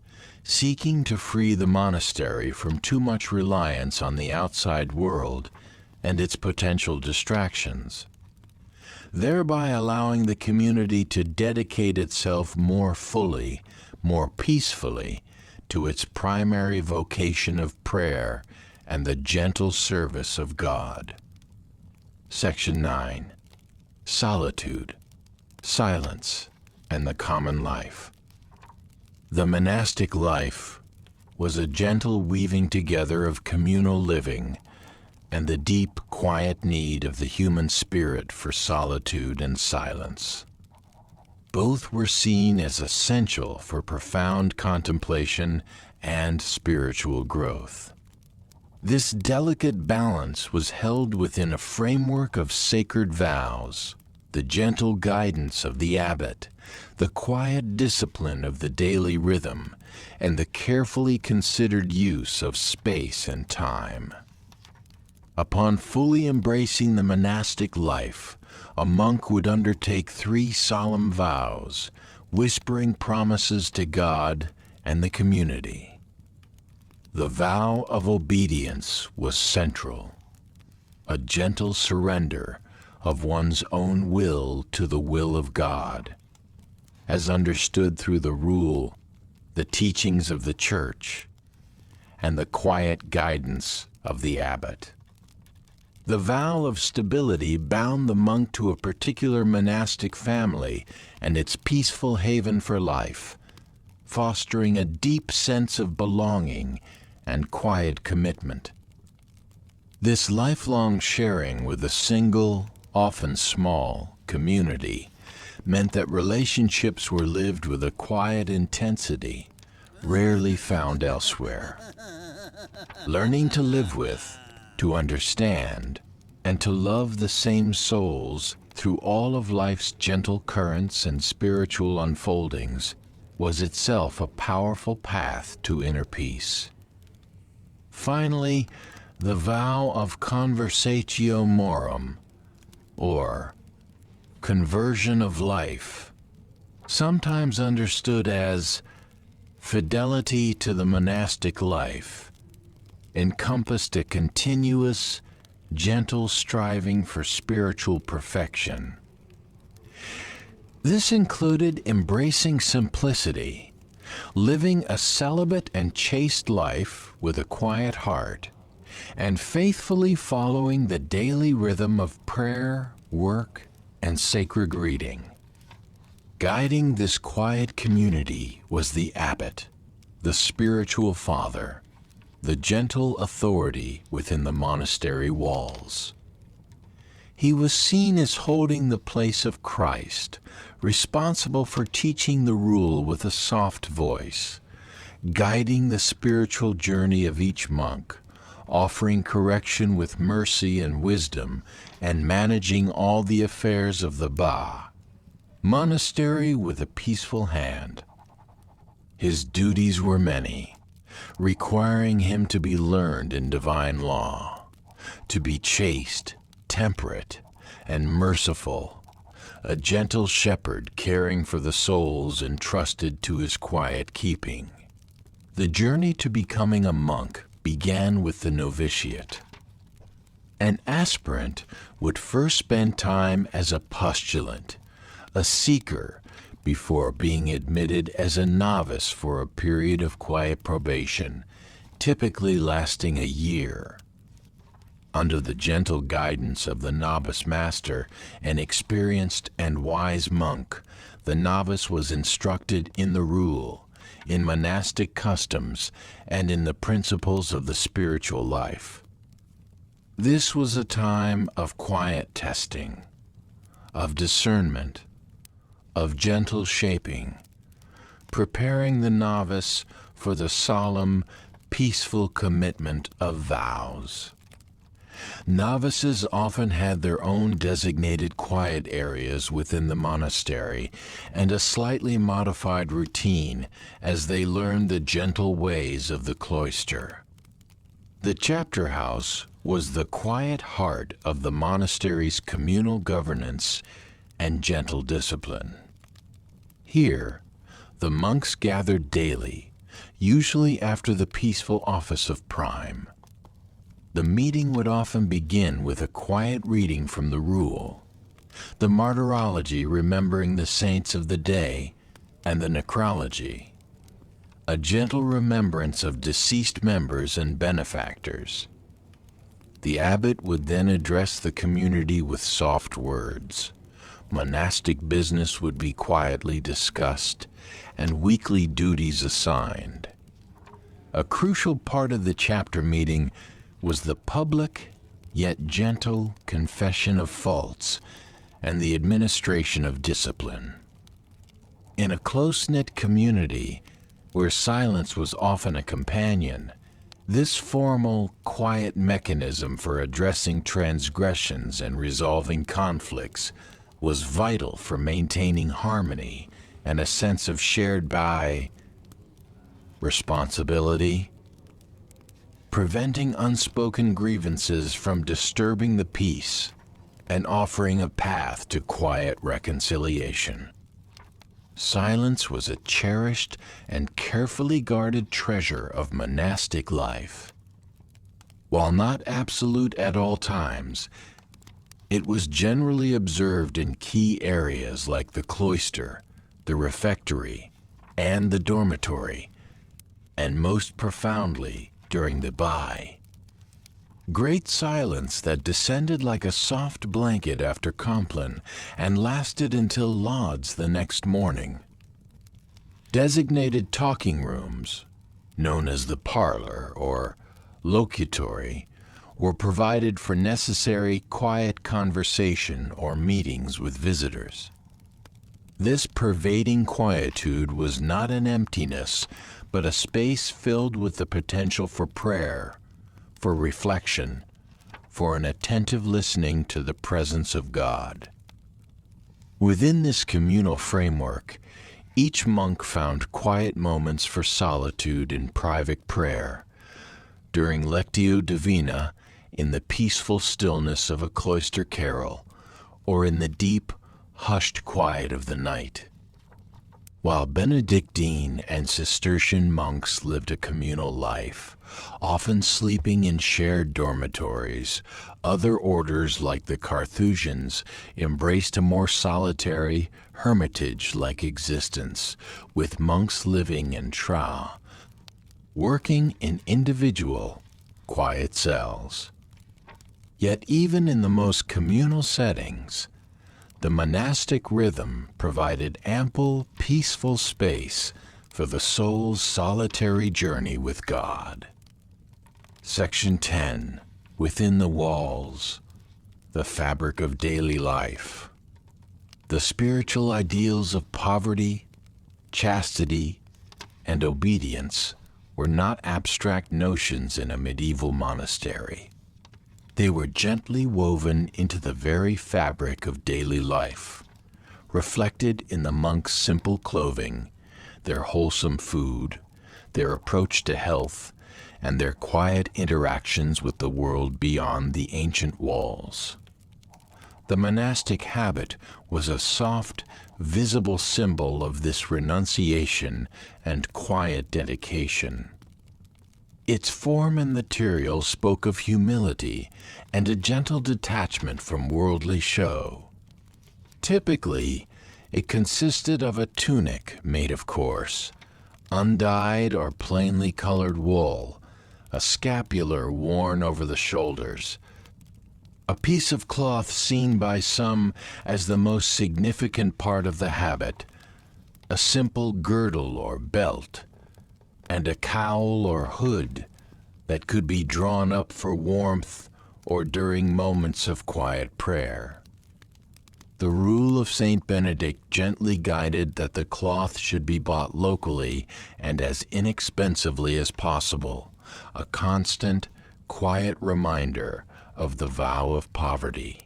seeking to free the monastery from too much reliance on the outside world and its potential distractions, thereby allowing the community to dedicate itself more fully, more peacefully, to its primary vocation of prayer and the gentle service of God. Section 9. Solitude, silence, and the common life. The monastic life was a gentle weaving together of communal living and the deep, quiet need of the human spirit for solitude and silence. Both were seen as essential for profound contemplation and spiritual growth. This delicate balance was held within a framework of sacred vows, the gentle guidance of the abbot, the quiet discipline of the daily rhythm, and the carefully considered use of space and time. Upon fully embracing the monastic life, a monk would undertake 3 solemn vows, whispering promises to God and the community. The vow of obedience was central, a gentle surrender of one's own will to the will of God, as understood through the rule, the teachings of the Church, and the quiet guidance of the abbot. The vow of stability bound the monk to a particular monastic family and its peaceful haven for life, fostering a deep sense of belonging and quiet commitment. This lifelong sharing with a single, often small, community meant that relationships were lived with a quiet intensity rarely found elsewhere. Learning to live with, to understand, and to love the same souls through all of life's gentle currents and spiritual unfoldings was itself a powerful path to inner peace. Finally, the vow of conversatio morum, or conversion of life, sometimes understood as fidelity to the monastic life, encompassed a continuous, gentle striving for spiritual perfection. This included embracing simplicity, living a celibate and chaste life with a quiet heart, and faithfully following the daily rhythm of prayer, work, and sacred reading. Guiding this quiet community was the abbot, the spiritual father, the gentle authority within the monastery walls. He was seen as holding the place of Christ, responsible for teaching the rule with a soft voice, guiding the spiritual journey of each monk, offering correction with mercy and wisdom, and managing all the affairs of the monastery with a peaceful hand. His duties were many, requiring him to be learned in divine law, to be chaste, temperate, and merciful, a gentle shepherd caring for the souls entrusted to his quiet keeping. The journey to becoming a monk began with the novitiate. An aspirant would first spend time as a postulant, a seeker, before being admitted as a novice for a period of quiet probation, typically lasting a year. Under the gentle guidance of the novice master, an experienced and wise monk, the novice was instructed in the rule, in monastic customs, and in the principles of the spiritual life. This was a time of quiet testing, of discernment, of gentle shaping, preparing the novice for the solemn, peaceful commitment of vows. Novices often had their own designated quiet areas within the monastery and a slightly modified routine as they learned the gentle ways of the cloister. The chapter house was the quiet heart of the monastery's communal governance and gentle discipline. Here, The monks gathered daily, usually after the peaceful office of prime. The meeting would often begin with a quiet reading from the rule, the martyrology remembering the saints of the day, and the necrology, a gentle remembrance of deceased members and benefactors. The abbot would then address the community with soft words. Monastic business would be quietly discussed, and weekly duties assigned. A crucial part of the chapter meeting was the public, yet gentle, confession of faults and the administration of discipline. In a close-knit community, where silence was often a companion, this formal, quiet mechanism for addressing transgressions and resolving conflicts was vital for maintaining harmony and a sense of shared responsibility, preventing unspoken grievances from disturbing the peace, and offering a path to quiet reconciliation. Silence was a cherished and carefully guarded treasure of monastic life. While not absolute at all times, it was generally observed in key areas like the cloister, the refectory, and the dormitory, and most profoundly during the great silence that descended like a soft blanket after Compline and lasted until lauds the next morning. Designated talking rooms, known as the parlor or locutory, were provided for necessary quiet conversation or meetings with visitors. This pervading quietude was not an emptiness, but a space filled with the potential for prayer, for reflection, for an attentive listening to the presence of God. Within this communal framework, each monk found quiet moments for solitude in private prayer, during Lectio Divina, in the peaceful stillness of a cloister carol, or in the deep, hushed quiet of the night. While Benedictine and Cistercian monks lived a communal life, often sleeping in shared dormitories, other orders like the Carthusians embraced a more solitary, hermitage-like existence, with monks living in working in individual, quiet cells. Yet even in the most communal settings, the monastic rhythm provided ample, peaceful space for the soul's solitary journey with God. Section 10. Within the walls, the fabric of daily life. The spiritual ideals of poverty, chastity, and obedience were not abstract notions in a medieval monastery. They were gently woven into the very fabric of daily life, reflected in the monks' simple clothing, their wholesome food, their approach to health, and their quiet interactions with the world beyond the ancient walls. The monastic habit was a soft, visible symbol of this renunciation and quiet dedication. Its form and material spoke of humility and a gentle detachment from worldly show. Typically, it consisted of a tunic made of coarse, undyed or plainly colored wool, a scapular worn over the shoulders, a piece of cloth seen by some as the most significant part of the habit, a simple girdle or belt, and a cowl or hood that could be drawn up for warmth or during moments of quiet prayer. The rule of Saint Benedict gently guided that the cloth should be bought locally and as inexpensively as possible, a constant, quiet reminder of the vow of poverty.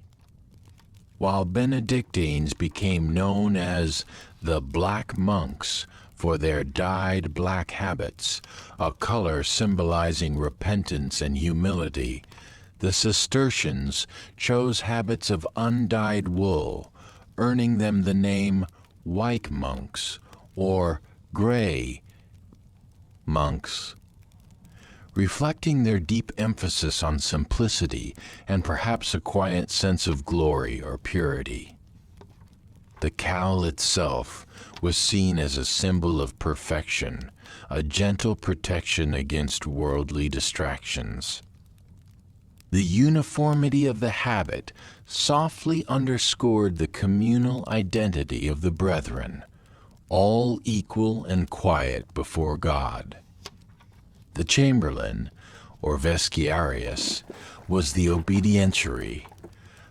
While Benedictines became known as the Black Monks for their dyed black habits, a color symbolizing repentance and humility, the Cistercians chose habits of undyed wool, earning them the name white monks or gray monks, reflecting their deep emphasis on simplicity and perhaps a quiet sense of glory or purity. The cowl itself was seen as a symbol of perfection, a gentle protection against worldly distractions. The uniformity of the habit softly underscored the communal identity of the brethren, all equal and quiet before God. The chamberlain, or vesciarius, was the obedientiary,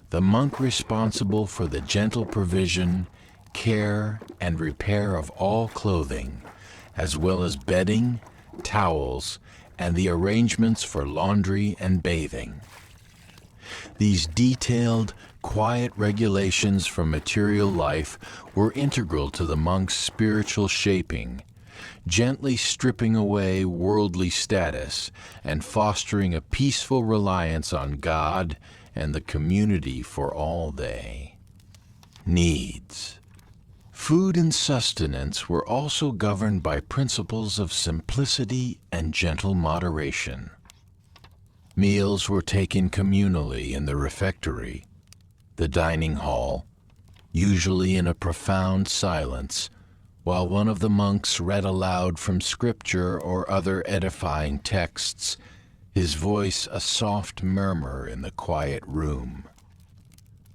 the monk responsible for the gentle provision, care, and repair of all clothing, as well as bedding, towels, and the arrangements for laundry and bathing. These detailed, quiet regulations from material life were integral to the monk's spiritual shaping, gently stripping away worldly status and fostering a peaceful reliance on God and the community for all they needs. Food and sustenance were also governed by principles of simplicity and gentle moderation. Meals were taken communally in the refectory, the dining hall, usually in a profound silence, while one of the monks read aloud from scripture or other edifying texts, his voice a soft murmur in the quiet room.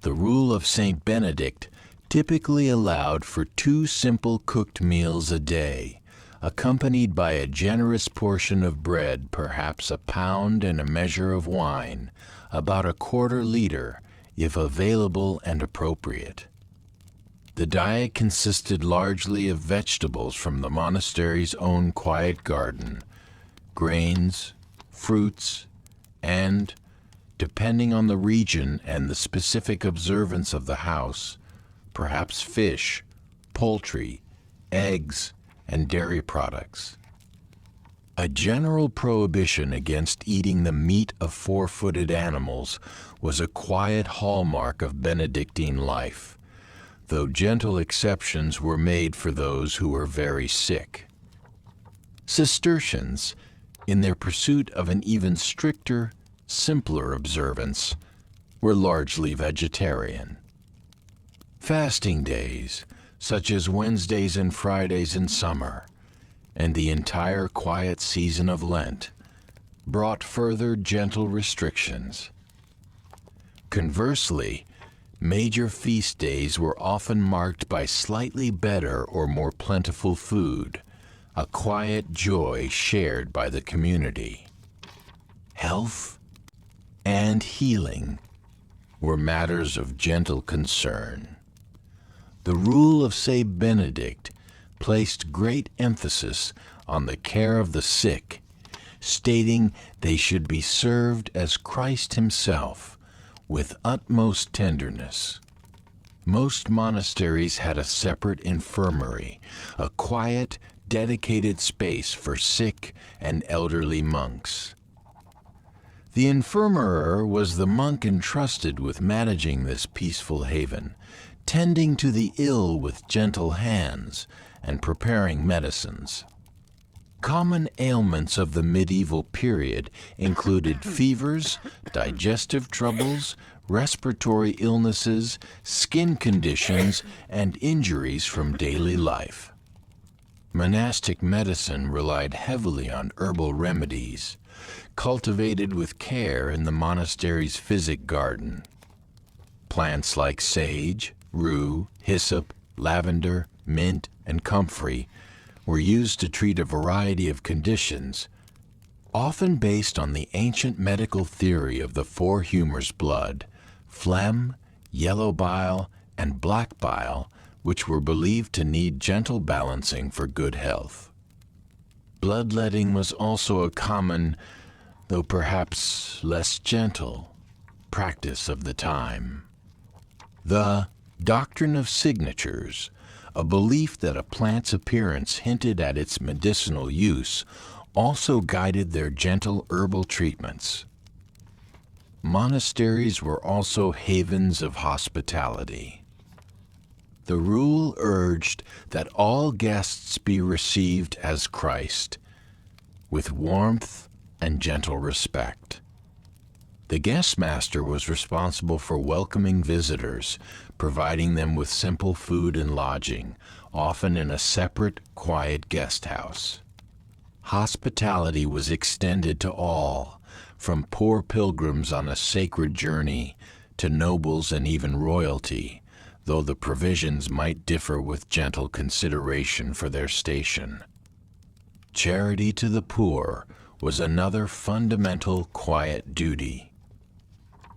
The rule of Saint Benedict typically allowed for 2 simple cooked meals a day, accompanied by a generous portion of bread, perhaps a pound, and a measure of wine, about a quarter liter, if available and appropriate. The diet consisted largely of vegetables from the monastery's own quiet garden, grains, fruits, and, depending on the region and the specific observance of the house, perhaps fish, poultry, eggs, and dairy products. A general prohibition against eating the meat of 4-footed animals was a quiet hallmark of Benedictine life, though gentle exceptions were made for those who were very sick. Cistercians, in their pursuit of an even stricter, simpler observance, were largely vegetarian. Fasting days, such as Wednesdays and Fridays in summer, and the entire quiet season of Lent, brought further gentle restrictions. Conversely, major feast days were often marked by slightly better or more plentiful food, a quiet joy shared by the community. Health and healing were matters of gentle concern. The rule of Saint Benedict placed great emphasis on the care of the sick, stating they should be served as Christ himself, with utmost tenderness. Most monasteries had a separate infirmary, a quiet, dedicated space for sick and elderly monks. The infirmarier was the monk entrusted with managing this peaceful haven, tending to the ill with gentle hands, and preparing medicines. Common ailments of the medieval period included fevers, digestive troubles, respiratory illnesses, skin conditions, and injuries from daily life. Monastic medicine relied heavily on herbal remedies, cultivated with care in the monastery's physic garden. Plants like sage, rue, hyssop, lavender, mint, and comfrey were used to treat a variety of conditions, often based on the ancient medical theory of the 4 humors blood, phlegm, yellow bile, and black bile, which were believed to need gentle balancing for good health. Bloodletting was also a common, though perhaps less gentle, practice of the time. The doctrine of signatures, a belief that a plant's appearance hinted at its medicinal use, also guided their gentle herbal treatments. Monasteries were also havens of hospitality. The rule urged that all guests be received as Christ, with warmth and gentle respect. The guest master was responsible for welcoming visitors, providing them with simple food and lodging, often in a separate, quiet guest house. Hospitality was extended to all, from poor pilgrims on a sacred journey to nobles and even royalty, though the provisions might differ with gentle consideration for their station. Charity to the poor was another fundamental quiet duty.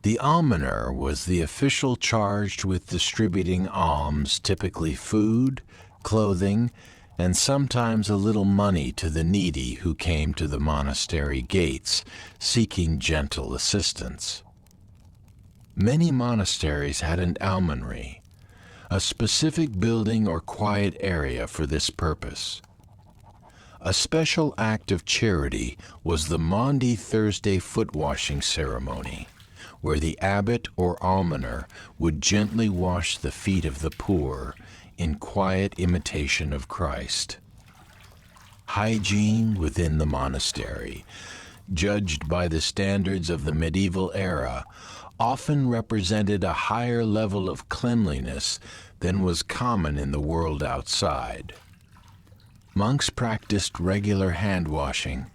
The almoner was the official charged with distributing alms, typically food, clothing, and sometimes a little money to the needy who came to the monastery gates seeking gentle assistance. Many monasteries had an almonry, a specific building or quiet area for this purpose. A special act of charity was the Maundy Thursday foot washing ceremony, where the abbot or almoner would gently wash the feet of the poor in quiet imitation of Christ. Hygiene within the monastery, judged by the standards of the medieval era, often represented a higher level of cleanliness than was common in the world outside. Monks practiced regular hand washing,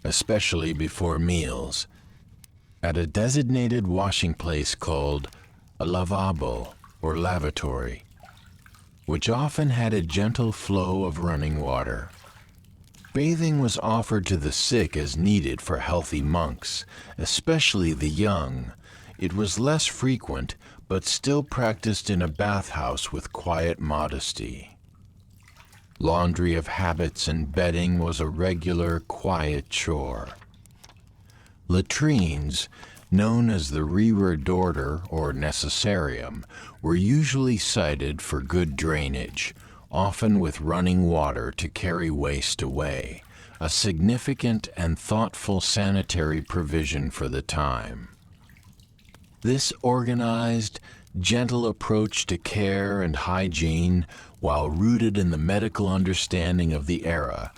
especially before meals, at a designated washing place called a lavabo or lavatory, which often had a gentle flow of running water. Bathing was offered to the sick as needed for healthy monks, especially the young. It was less frequent, but still practiced in a bathhouse with quiet modesty. Laundry of habits and bedding was a regular, quiet chore. Latrines, known as the rear dorter or necessarium, were usually sited for good drainage, often with running water to carry waste away, a significant and thoughtful sanitary provision for the time. This organized, gentle approach to care and hygiene, while rooted in the medical understanding of the era,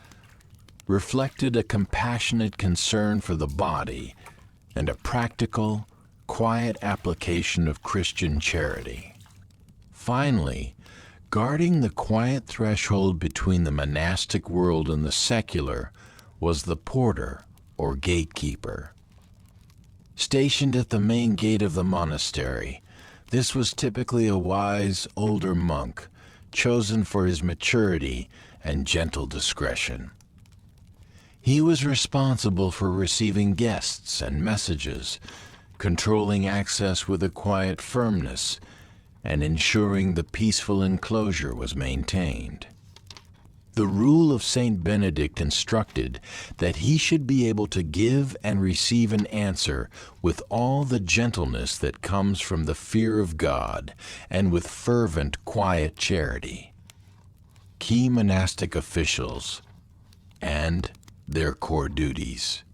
reflected a compassionate concern for the body and a practical, quiet application of Christian charity. Finally, guarding the quiet threshold between the monastic world and the secular was the porter or gatekeeper. Stationed at the main gate of the monastery, this was typically a wise, older monk, chosen for his maturity and gentle discretion. He was responsible for receiving guests and messages, controlling access with a quiet firmness, and ensuring the peaceful enclosure was maintained. The rule of Saint Benedict instructed that he should be able to give and receive an answer with all the gentleness that comes from the fear of God and with fervent, quiet charity. Key monastic officials and their core duties.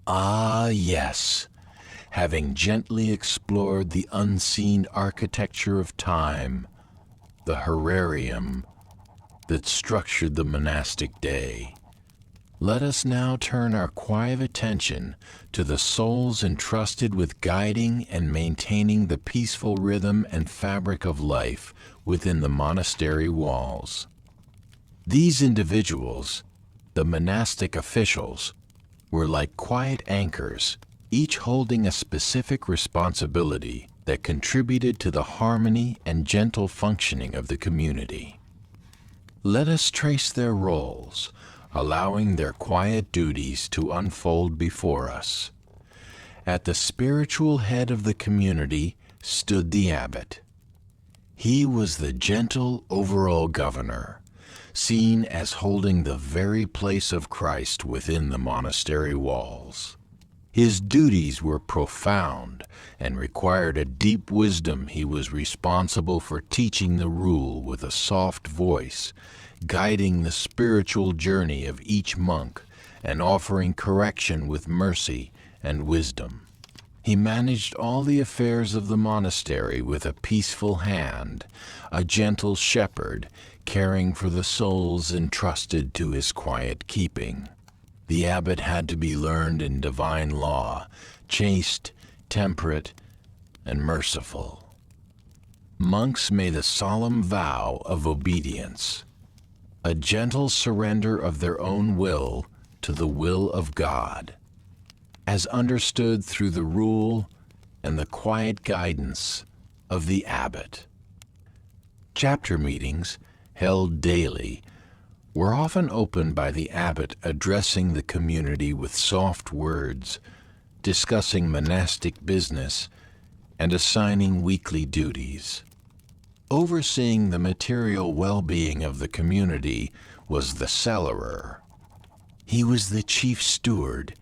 Ah, yes. Having gently explored the unseen architecture of time, the herarium that structured the monastic day, let us now turn our quiet attention to the souls entrusted with guiding and maintaining the peaceful rhythm and fabric of life within the monastery walls. These individuals, the monastic officials, were like quiet anchors, each holding a specific responsibility that contributed to the harmony and gentle functioning of the community. Let us trace their roles, allowing their quiet duties to unfold before us. At the spiritual head of the community stood the abbot. He was the gentle overall governor, seen as holding the very place of Christ within the monastery walls. His duties were profound and required a deep wisdom. He was responsible for teaching the rule with a soft voice, guiding the spiritual journey of each monk, and offering correction with mercy and wisdom. He managed all the affairs of the monastery with a peaceful hand, a gentle shepherd caring for the souls entrusted to his quiet keeping. The abbot had to be learned in divine law, chaste, temperate, and merciful. Monks made a solemn vow of obedience, a gentle surrender of their own will to the will of God, as understood through the rule and the quiet guidance of the abbot. Chapter meetings, held daily, were often opened by the abbot addressing the community with soft words, discussing monastic business, and assigning weekly duties. Overseeing the material well-being of the community was the cellarer. He was the chief steward,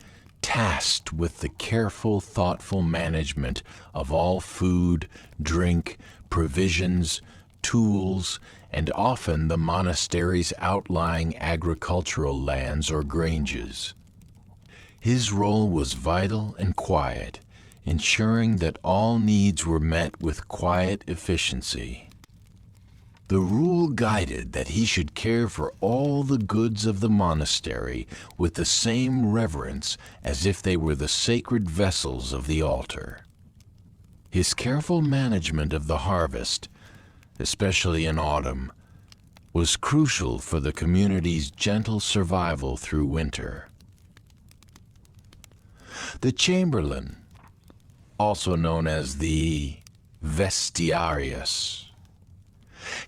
tasked with the careful, thoughtful management of all food, drink, provisions, tools, and often the monastery's outlying agricultural lands or granges. His role was vital and quiet, ensuring that all needs were met with quiet efficiency. The rule guided that he should care for all the goods of the monastery with the same reverence as if they were the sacred vessels of the altar. His careful management of the harvest, especially in autumn, was crucial for the community's gentle survival through winter. The chamberlain, also known as the vestiarius,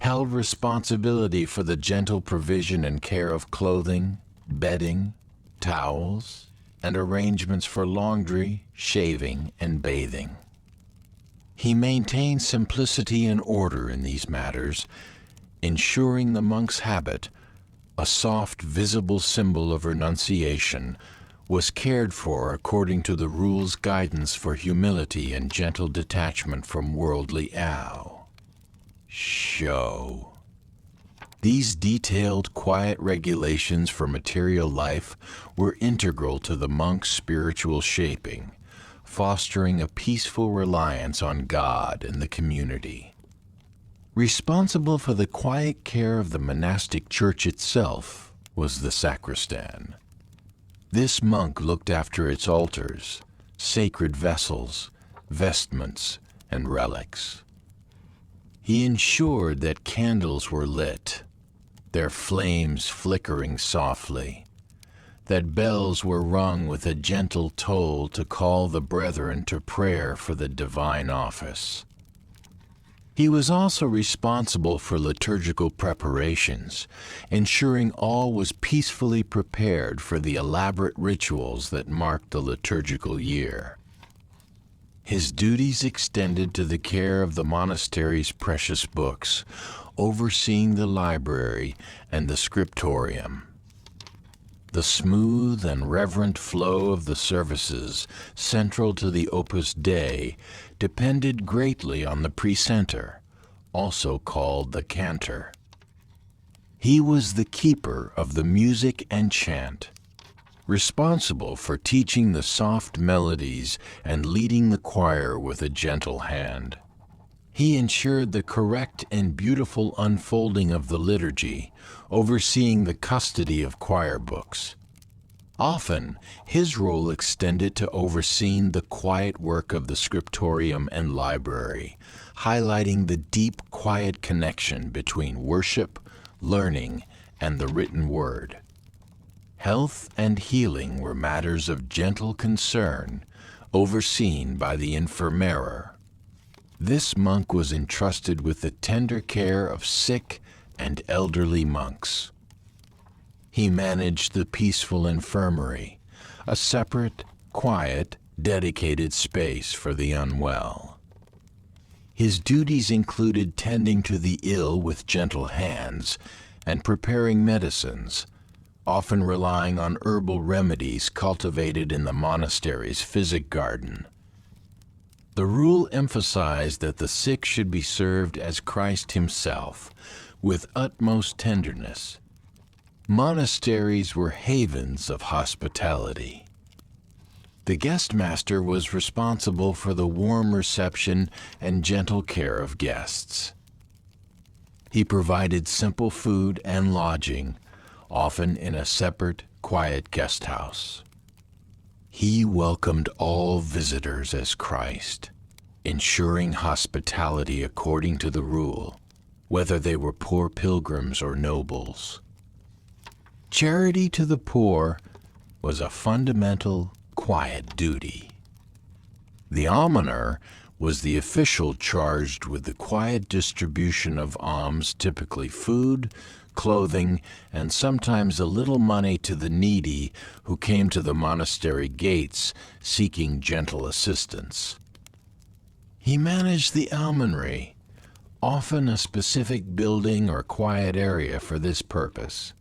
held responsibility for the gentle provision and care of clothing, bedding, towels, and arrangements for laundry, shaving, and bathing. He maintained simplicity and order in these matters, ensuring the monk's habit, a soft, visible symbol of renunciation, was cared for according to the rule's guidance for humility and gentle detachment from worldly show. These detailed, quiet regulations for material life were integral to the monk's spiritual shaping, fostering a peaceful reliance on God and the community. Responsible for the quiet care of the monastic church itself was the sacristan. This monk looked after its altars, sacred vessels, vestments, and relics. He ensured that candles were lit, their flames flickering softly, that bells were rung with a gentle toll to call the brethren to prayer for the divine office. He was also responsible for liturgical preparations, ensuring all was peacefully prepared for the elaborate rituals that marked the liturgical year. His duties extended to the care of the monastery's precious books, overseeing the library and the scriptorium. The smooth and reverent flow of the services, central to the Opus Dei, depended greatly on the precentor, also called the cantor. He was the keeper of the music and chant, responsible for teaching the soft melodies and leading the choir with a gentle hand. He ensured the correct and beautiful unfolding of the liturgy, overseeing the custody of choir books. Often, his role extended to overseeing the quiet work of the scriptorium and library, highlighting the deep, quiet connection between worship, learning, and the written word. Health and healing were matters of gentle concern, overseen by the infirmarier. This monk was entrusted with the tender care of sick and elderly monks. He managed the peaceful infirmary, a separate, quiet, dedicated space for the unwell. His duties included tending to the ill with gentle hands and preparing medicines, often relying on herbal remedies cultivated in the monastery's physic garden. The rule emphasized that the sick should be served as Christ himself, with utmost tenderness. Monasteries were havens of hospitality. The guest master was responsible for the warm reception and gentle care of guests. He provided simple food and lodging, often in a separate, quiet guest house. He welcomed all visitors as Christ, ensuring hospitality according to the rule, whether they were poor pilgrims or nobles. Charity to the poor was a fundamental, quiet duty. The almoner was the official charged with the quiet distribution of alms, typically food, clothing, and sometimes a little money to the needy who came to the monastery gates seeking gentle assistance. He managed the almonry, often a specific building or quiet area for this purpose.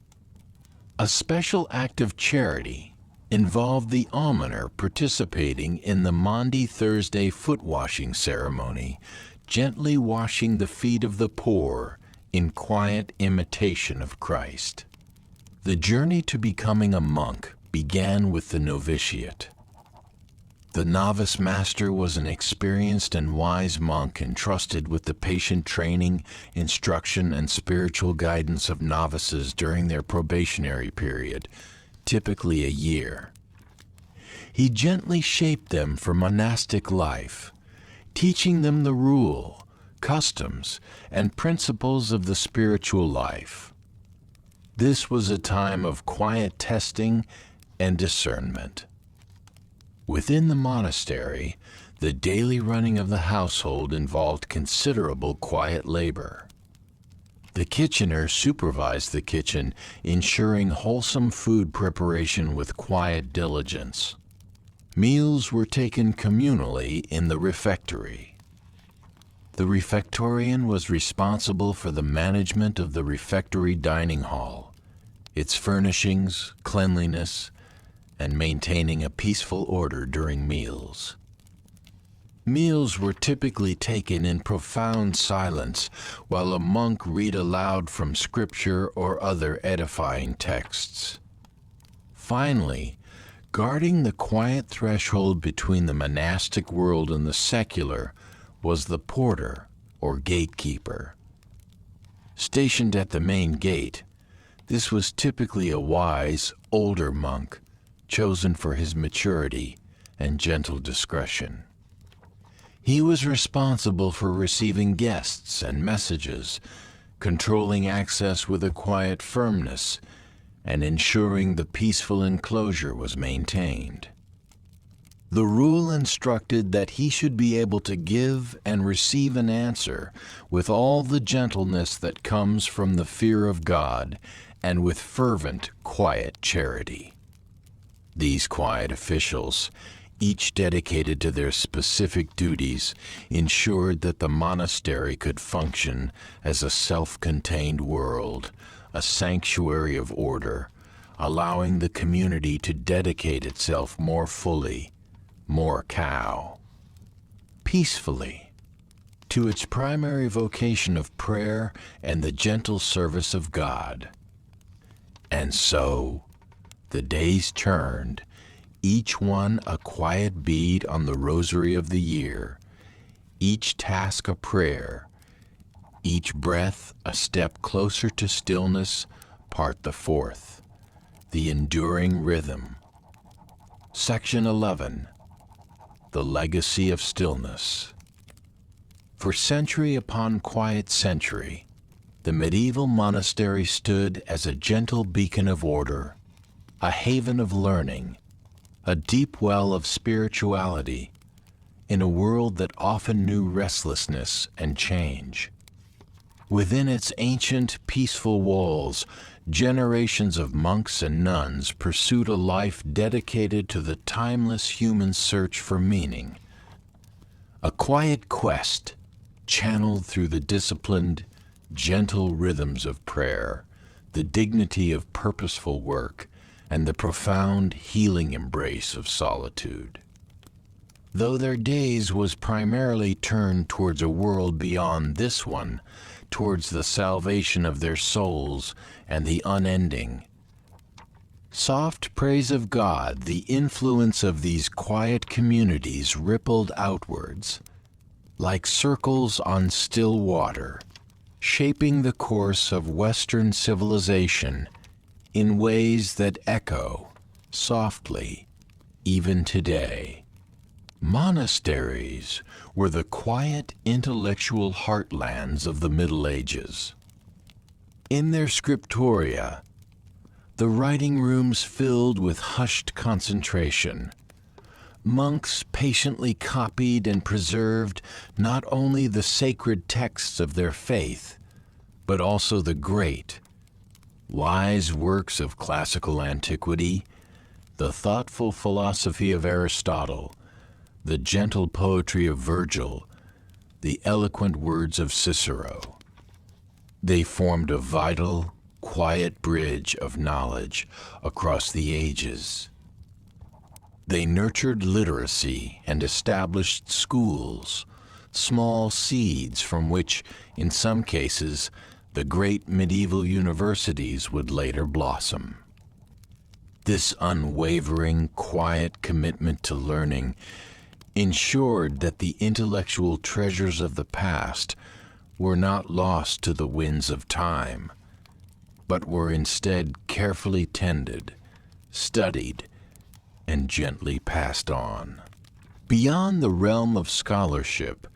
A special act of charity involved the almoner participating in the Maundy Thursday foot washing ceremony, gently washing the feet of the poor in quiet imitation of Christ. The journey to becoming a monk began with the novitiate. The novice master was an experienced and wise monk entrusted with the patient training, instruction, and spiritual guidance of novices during their probationary period, typically a year. He gently shaped them for monastic life, teaching them the rule, customs, and principles of the spiritual life. This was a time of quiet testing and discernment. Within the monastery, the daily running of the household involved considerable quiet labor. The kitchener supervised the kitchen, ensuring wholesome food preparation with quiet diligence. Meals were taken communally in the refectory. The refectorian was responsible for the management of the refectory dining hall, its furnishings, cleanliness, and maintaining a peaceful order during meals. Meals were typically taken in profound silence while a monk read aloud from scripture or other edifying texts. Finally, guarding the quiet threshold between the monastic world and the secular was the porter or gatekeeper. Stationed at the main gate, this was typically a wise, older monk, chosen for his maturity and gentle discretion. He was responsible for receiving guests and messages, controlling access with a quiet firmness, and ensuring the peaceful enclosure was maintained. The rule instructed that he should be able to give and receive an answer with all the gentleness that comes from the fear of God and with fervent, quiet charity. These quiet officials, each dedicated to their specific duties, ensured that the monastery could function as a self-contained world, a sanctuary of order, allowing the community to dedicate itself more fully, more peacefully, to its primary vocation of prayer and the gentle service of God. And so, the days turned, each one a quiet bead on the rosary of the year, each task a prayer, each breath a step closer to stillness, part the fourth, the enduring rhythm. Section 11. The Legacy of Stillness. For century upon quiet century, the medieval monastery stood as a gentle beacon of order, a haven of learning, a deep well of spirituality, in a world that often knew restlessness and change. Within its ancient, peaceful walls, generations of monks and nuns pursued a life dedicated to the timeless human search for meaning, a quiet quest channeled through the disciplined, gentle rhythms of prayer, the dignity of purposeful work, and the profound, healing embrace of solitude. Though their gaze was primarily turned towards a world beyond this one, towards the salvation of their souls and the unending, soft praise of God, the influence of these quiet communities rippled outwards, like circles on still water, shaping the course of Western civilization in ways that echo softly even today. Monasteries were the quiet intellectual heartlands of the Middle Ages. In their scriptoria, the writing rooms filled with hushed concentration, monks patiently copied and preserved not only the sacred texts of their faith, but also the great, wise works of classical antiquity, the thoughtful philosophy of Aristotle, the gentle poetry of Virgil, the eloquent words of Cicero. They formed a vital, quiet bridge of knowledge across the ages. They nurtured literacy and established schools, small seeds from which, in some cases, the great medieval universities would later blossom. This unwavering, quiet commitment to learning ensured that the intellectual treasures of the past were not lost to the winds of time, but were instead carefully tended, studied, and gently passed on. Beyond the realm of scholarship,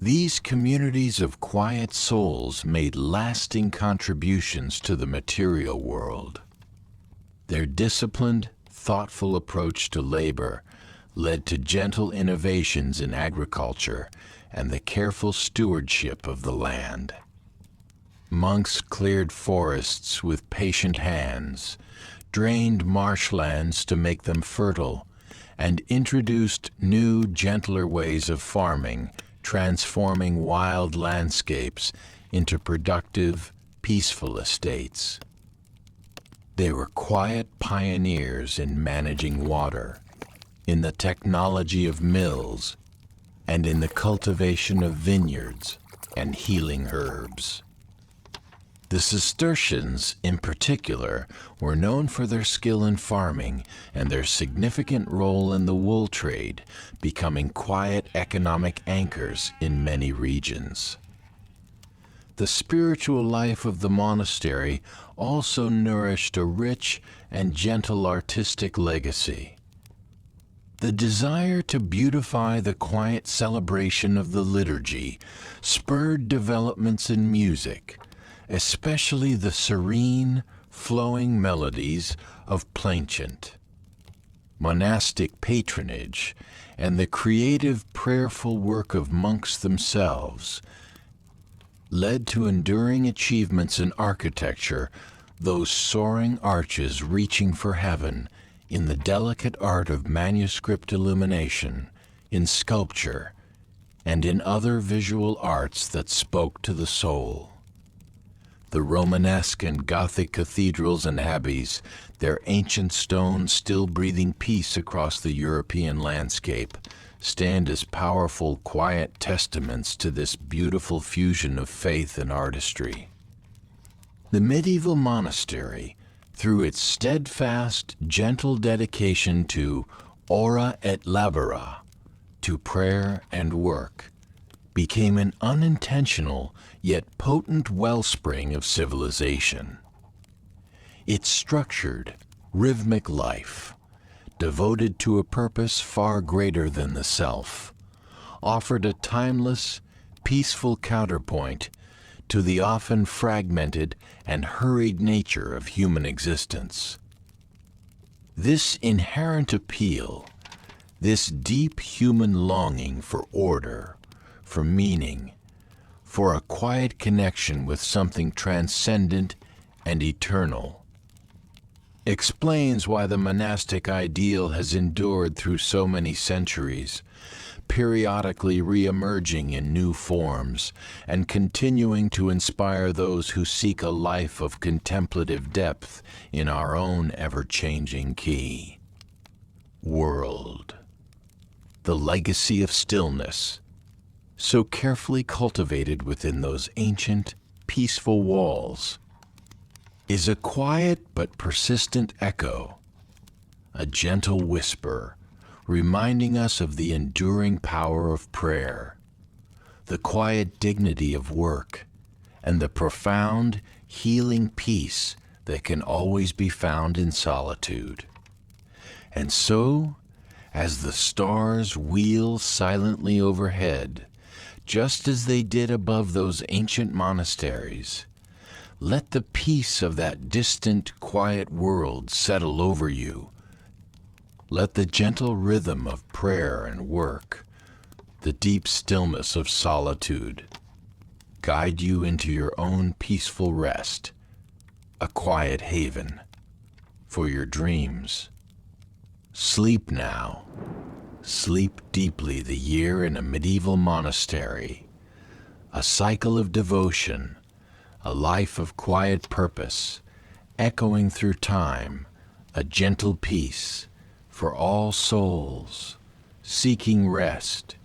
these communities of quiet souls made lasting contributions to the material world. Their disciplined, thoughtful approach to labor led to gentle innovations in agriculture and the careful stewardship of the land. Monks cleared forests with patient hands, drained marshlands to make them fertile, and introduced new, gentler ways of farming, transforming wild landscapes into productive, peaceful estates. They were quiet pioneers in managing water, in the technology of mills, and in the cultivation of vineyards and healing herbs. The Cistercians, in particular, were known for their skill in farming and their significant role in the wool trade, becoming quiet economic anchors in many regions. The spiritual life of the monastery also nourished a rich and gentle artistic legacy. The desire to beautify the quiet celebration of the liturgy spurred developments in music, especially the serene, flowing melodies of plainchant. Monastic patronage and the creative, prayerful work of monks themselves led to enduring achievements in architecture, those soaring arches reaching for heaven, in the delicate art of manuscript illumination, in sculpture, and in other visual arts that spoke to the soul. The Romanesque and Gothic cathedrals and abbeys, their ancient stones still breathing peace across the European landscape, stand as powerful, quiet testaments to this beautiful fusion of faith and artistry. The medieval monastery, through its steadfast, gentle dedication to ora et labora, to prayer and work, became an unintentional yet potent wellspring of civilization. Its structured, rhythmic life, devoted to a purpose far greater than the self, offered a timeless, peaceful counterpoint to the often fragmented and hurried nature of human existence. This inherent appeal, this deep human longing for order, for meaning, for a quiet connection with something transcendent and eternal, explains why the monastic ideal has endured through so many centuries, periodically re-emerging in new forms and continuing to inspire those who seek a life of contemplative depth in our own ever-changing key. World. The legacy of stillness, so carefully cultivated within those ancient, peaceful walls, is a quiet but persistent echo a gentle whisper, reminding us of the enduring power of prayer, the quiet dignity of work, and the profound, healing peace that can always be found in solitude. And so, as the stars wheel silently overhead, just as they did above those ancient monasteries, let the peace of that distant, quiet world settle over you. Let the gentle rhythm of prayer and work, the deep stillness of solitude, guide you into your own peaceful rest, a quiet haven for your dreams. Sleep now. Sleep deeply the year in a medieval monastery, a cycle of devotion, a life of quiet purpose, echoing through time, a gentle peace for all souls seeking rest